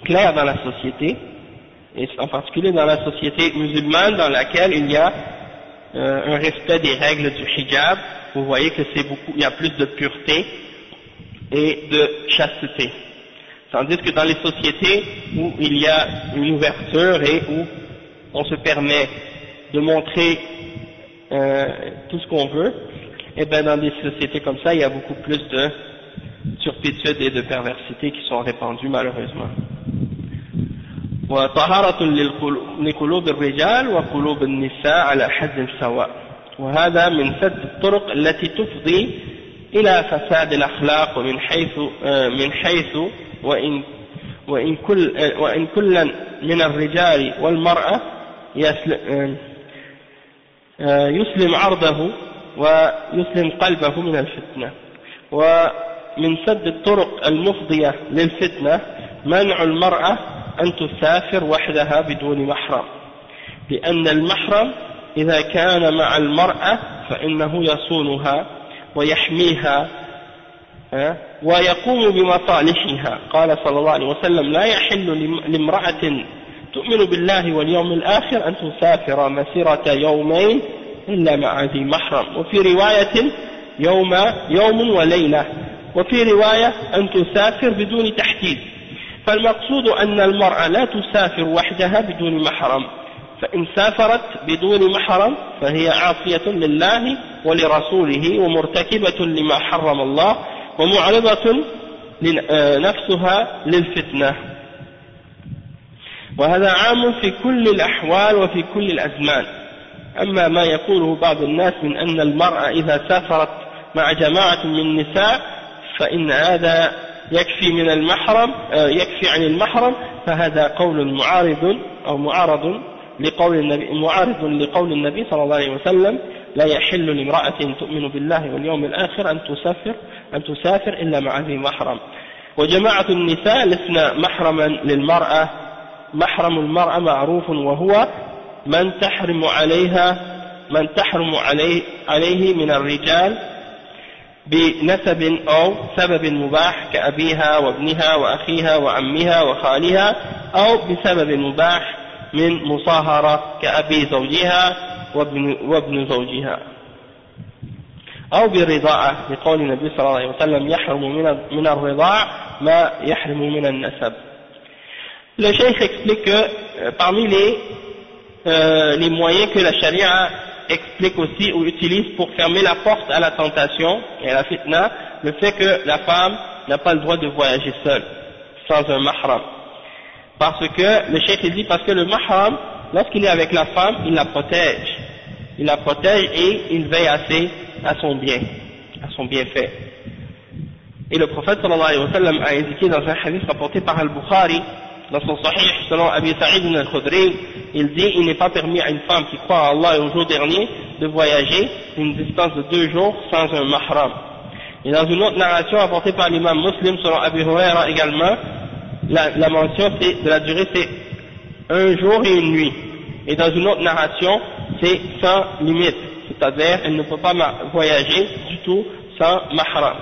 clair dans la société, et en particulier dans la société musulmane dans laquelle il y a un respect des règles du hijab. Vous voyez que il y a plus de pureté et de chasteté. Tandis que dans les sociétés où il y a une ouverture et où on se permet de montrer tout ce qu'on veut, et bien dans des sociétés comme ça, il y a beaucoup plus de turpitude et de perversité qui sont répandues malheureusement. وطهارة لقلوب الرجال وقلوب النساء على حد سواء، وهذا من سد الطرق التي تفضي إلى فساد الأخلاق من حيث وإن كل من الرجال والمرأة يسلم عرضه ويسلم قلبه من الفتنة. ومن سد الطرق المفضية للفتنة منع المرأة أن تسافر وحدها بدون محرم، لأن المحرم إذا كان مع المرأة فإنه يصونها ويحميها ويقوم بمصالحها. قال صلى الله عليه وسلم: لا يحل لامرأة تؤمن بالله واليوم الآخر أن تسافر مسيرة يومين إلا مع ذي محرم، وفي رواية يوم وليلة، وفي رواية أن تسافر بدون تحديد. فالمقصود أن المرأة لا تسافر وحدها بدون محرم، فإن سافرت بدون محرم فهي عاصية لله ولرسوله ومرتكبة لما حرم الله ومعرضة نفسها للفتنة. وهذا عام في كل الأحوال وفي كل الأزمان. أما ما يقوله بعض الناس من أن المرأة إذا سافرت مع جماعة من النساء فإن هذا يكفي من المحرم يكفي عن المحرم، فهذا قول معارض لقول النبي صلى الله عليه وسلم: لا يحل لامرأة تؤمن بالله واليوم الآخر أن تسافر إلا مع ذي محرم. وجماعة النساء لسنا محرما للمرأة، محرم المرأة معروف وهو من تحرم عليه من الرجال بنسب أو سبب مباح كأبيها وابنها وأخيها وعمها وخالها، أو بسبب مباح من مصاهرة كأبي زوجها وابن زوجها، أو بالرضاعة لقول النبي صلى الله عليه وسلم: يحرم من الرضاع ما يحرم من النسب. Le cheikh explique que parmi les moyens que la charia explique aussi ou utilise pour fermer la porte à la tentation et à la fitna, le fait que la femme n'a pas le droit de voyager seule, sans un mahram. Parce que, le cheikh dit, parce que le mahram, lorsqu'il est avec la femme, il la protège. Il la protège et il veille à son bien, à son bienfait. Et le prophète sallallahu alayhi wa sallam a indiqué dans un hadith rapporté par Al-Bukhari, dans son sahih, selon Abi Sa'id al-Khudri, il dit: il n'est pas permis à une femme qui croit à Allah et au jour dernier de voyager une distance de 2 jours sans un mahram. Et dans une autre narration apportée par l'imam Muslim, selon Abi Huraira également, la mention de la durée c'est 1 jour et 1 nuit. Et dans une autre narration, c'est sans limite, c'est-à-dire elle ne peut pas voyager du tout sans mahram.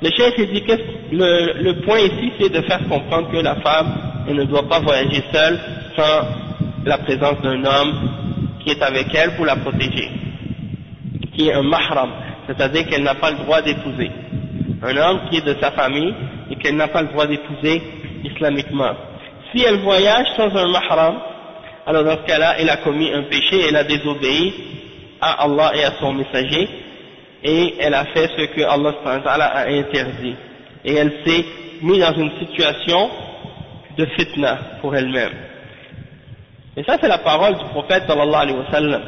Le cheikh dit que le point ici c'est de faire comprendre que la femme elle ne doit pas voyager seule sans la présence d'un homme qui est avec elle pour la protéger, qui est un mahram, c'est-à-dire qu'elle n'a pas le droit d'épouser. Un homme qui est de sa famille et qu'elle n'a pas le droit d'épouser islamiquement. Si elle voyage sans un mahram, alors dans ce cas-là, elle a commis un péché, elle a désobéi à Allah et à son messager, et elle a fait ce que Allah a interdit. Et elle s'est mise dans une situation de fitna pour elle-même. Et ça, c'est la parole du prophète sallallahu alayhi wa sallam.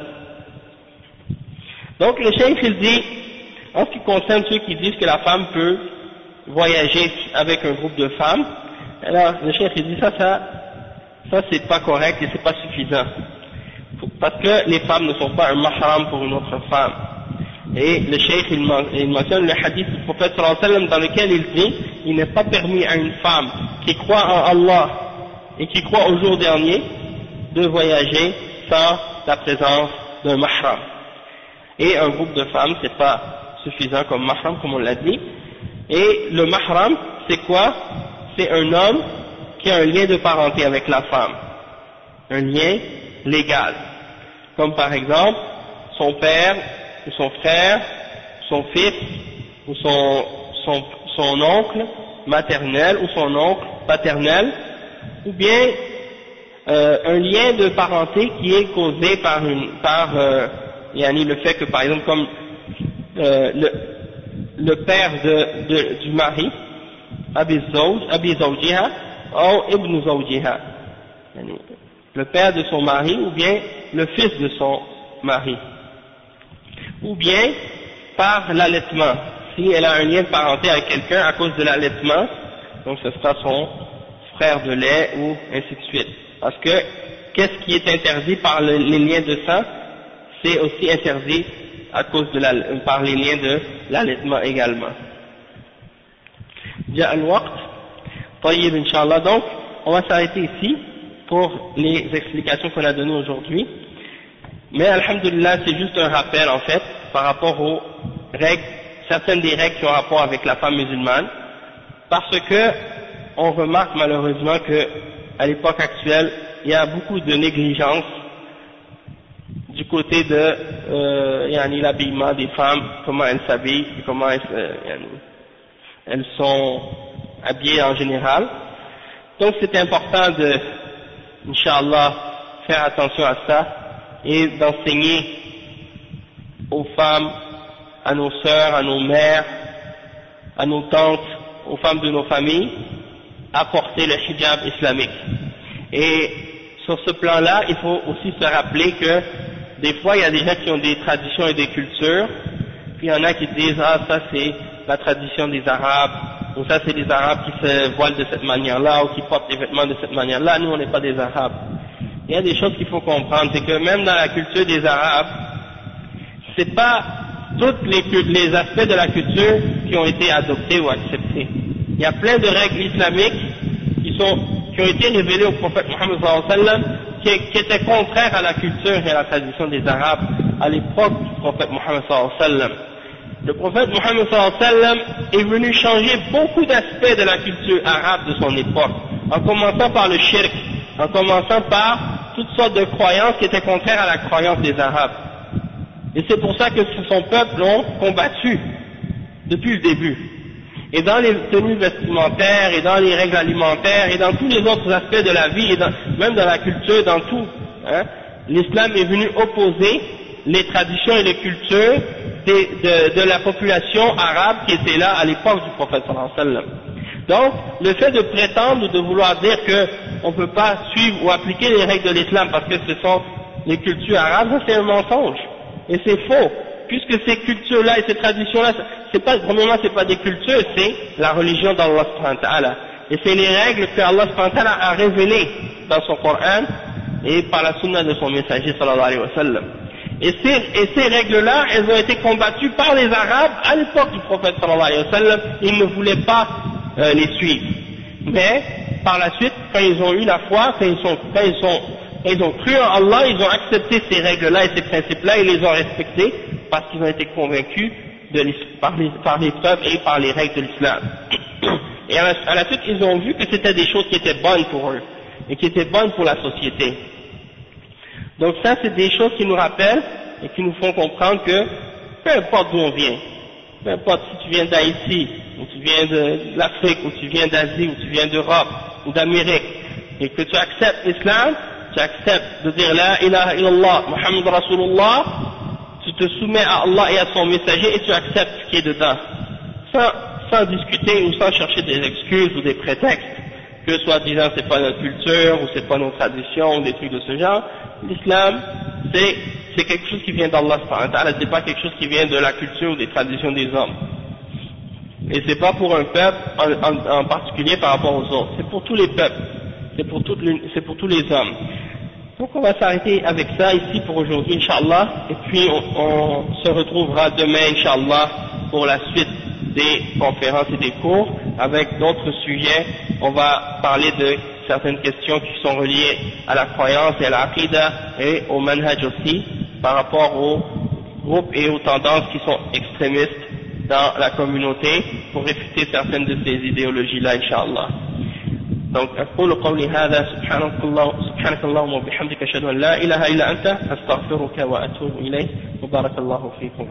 Donc le cheikh il dit, en ce qui concerne ceux qui disent que la femme peut voyager avec un groupe de femmes, alors le cheikh il dit ça c'est pas correct et c'est pas suffisant. Parce que les femmes ne sont pas un mahram pour une autre femme. Et le cheikh il mentionne le hadith du prophète sallallahu alayhi wa sallam dans lequel il dit, il n'est pas permis à une femme qui croit en Allah et qui croit au jour dernier de voyager sans la présence d'un mahram. Et un groupe de femmes, c'est pas suffisant comme mahram, comme on l'a dit. Et le mahram, c'est quoi? C'est un homme qui a un lien de parenté avec la femme. Un lien légal. Comme par exemple, son père, ou son frère, son fils, ou son oncle maternel, ou son oncle paternel, ou bien un lien de parenté qui est causé par le fait que par exemple comme le père du mari, Abi Zawjiha ou Ibn Zawjiha, le père de son mari ou bien le fils de son mari, ou bien par l'allaitement, si elle a un lien de parenté avec quelqu'un à cause de l'allaitement, donc ce sera son frère de lait ou ainsi de suite. Parce que qu'est-ce qui est interdit par les liens de sang, c'est aussi interdit à cause par les liens de l'allaitement également. Déjà al-waqt, tayyib inshallah. Donc, on va s'arrêter ici pour les explications qu'on a données aujourd'hui. Mais alhamdulillah, c'est juste un rappel en fait par rapport aux règles, certaines des règles qui ont rapport avec la femme musulmane, parce que on remarque malheureusement que à l'époque actuelle, il y a beaucoup de négligence du côté de l'habillement des femmes, comment elles s'habillent, comment elles sont habillées en général. Donc c'est important de, Inch'Allah, faire attention à ça et d'enseigner aux femmes, à nos sœurs, à nos mères, à nos tantes, aux femmes de nos familles, à porter le hijab islamique. Et sur ce plan-là, il faut aussi se rappeler que des fois, il y a des gens qui ont des traditions et des cultures, puis il y en a qui disent « Ah, ça c'est la tradition des Arabes », ou « ça c'est des Arabes qui se voilent de cette manière-là, ou qui portent des vêtements de cette manière-là, nous on n'est pas des Arabes ». Il y a des choses qu'il faut comprendre, c'est que même dans la culture des Arabes, c'est pas tous les aspects de la culture qui ont été adoptés ou acceptés. Il y a plein de règles islamiques qui ont été révélées au prophète Mohammed sallallahu alayhi wa sallam, qui étaient contraires à la culture et à la tradition des Arabes à l'époque du prophète Mohammed sallallahu alayhi wa sallam. Le prophète Mohammed sallallahu alayhi wa sallam est venu changer beaucoup d'aspects de la culture arabe de son époque, en commençant par le shirk, en commençant par toutes sortes de croyances qui étaient contraires à la croyance des Arabes. Et c'est pour ça que son peuple l'ont combattu depuis le début. Et dans les tenues vestimentaires, et dans les règles alimentaires, et dans tous les autres aspects de la vie, et même dans la culture, dans tout, l'islam est venu opposer les traditions et les cultures de la population arabe qui était là à l'époque du prophète sallallahu alayhi wa sallam. Donc, le fait de prétendre ou de vouloir dire qu'on ne peut pas suivre ou appliquer les règles de l'islam parce que ce sont les cultures arabes, ça c'est un mensonge. Et c'est faux, puisque ces cultures-là et ces traditions-là, premièrement, c'est pas des cultures, c'est la religion d'Allah subhanahu wa ta'ala. Et c'est les règles que Allah subhanahu wa ta'ala a révélées dans son Coran et par la sunna de son messager sallallahu alayhi wa sallam. Et ces règles-là, elles ont été combattues par les Arabes à l'époque du prophète sallallahu alayhi wa sallam. Ils ne voulaient pas les suivre. Mais, par la suite, quand ils ont eu la foi, quand ils ont cru en Allah, ils ont accepté ces règles-là et ces principes-là, ils les ont respectés parce qu'ils ont été convaincus par les preuves et par les règles de l'islam. Et à la suite, ils ont vu que c'était des choses qui étaient bonnes pour eux et qui étaient bonnes pour la société. Donc ça, c'est des choses qui nous rappellent et qui nous font comprendre que peu importe d'où on vient, peu importe si tu viens d'Haïti, ou tu viens de l'Afrique, ou tu viens d'Asie, ou tu viens d'Europe, d'Amérique et que tu acceptes l'islam, tu acceptes de dire la ilaha illallah, Muhammad Rasulullah, tu te soumets à Allah et à son messager et tu acceptes ce qui est dedans, sans discuter ou sans chercher des excuses ou des prétextes, que soit disant c'est pas notre culture ou c'est pas nos traditions ou des trucs de ce genre. L'islam, c'est quelque chose qui vient d'Allah, c'est pas quelque chose qui vient de la culture ou des traditions des hommes. Et c'est pas pour un peuple en particulier par rapport aux autres, c'est pour tous les peuples, c'est pour tous les hommes. Donc on va s'arrêter avec ça ici pour aujourd'hui, Inch'Allah, et puis on se retrouvera demain, Inch'Allah, pour la suite des conférences et des cours, avec d'autres sujets. On va parler de certaines questions qui sont reliées à la croyance et à l'aqida et au manhaj aussi, par rapport aux groupes et aux tendances qui sont extrémistes dans la communauté, pour réfuter certaines de ces idéologies-là, Inch'Allah. Donc, أقول قولي هذا سبحانك اللهم وبحمدك أشهد أن لا إله إلا أنت أستغفرك وأتوب إليك وبارك الله فيكم.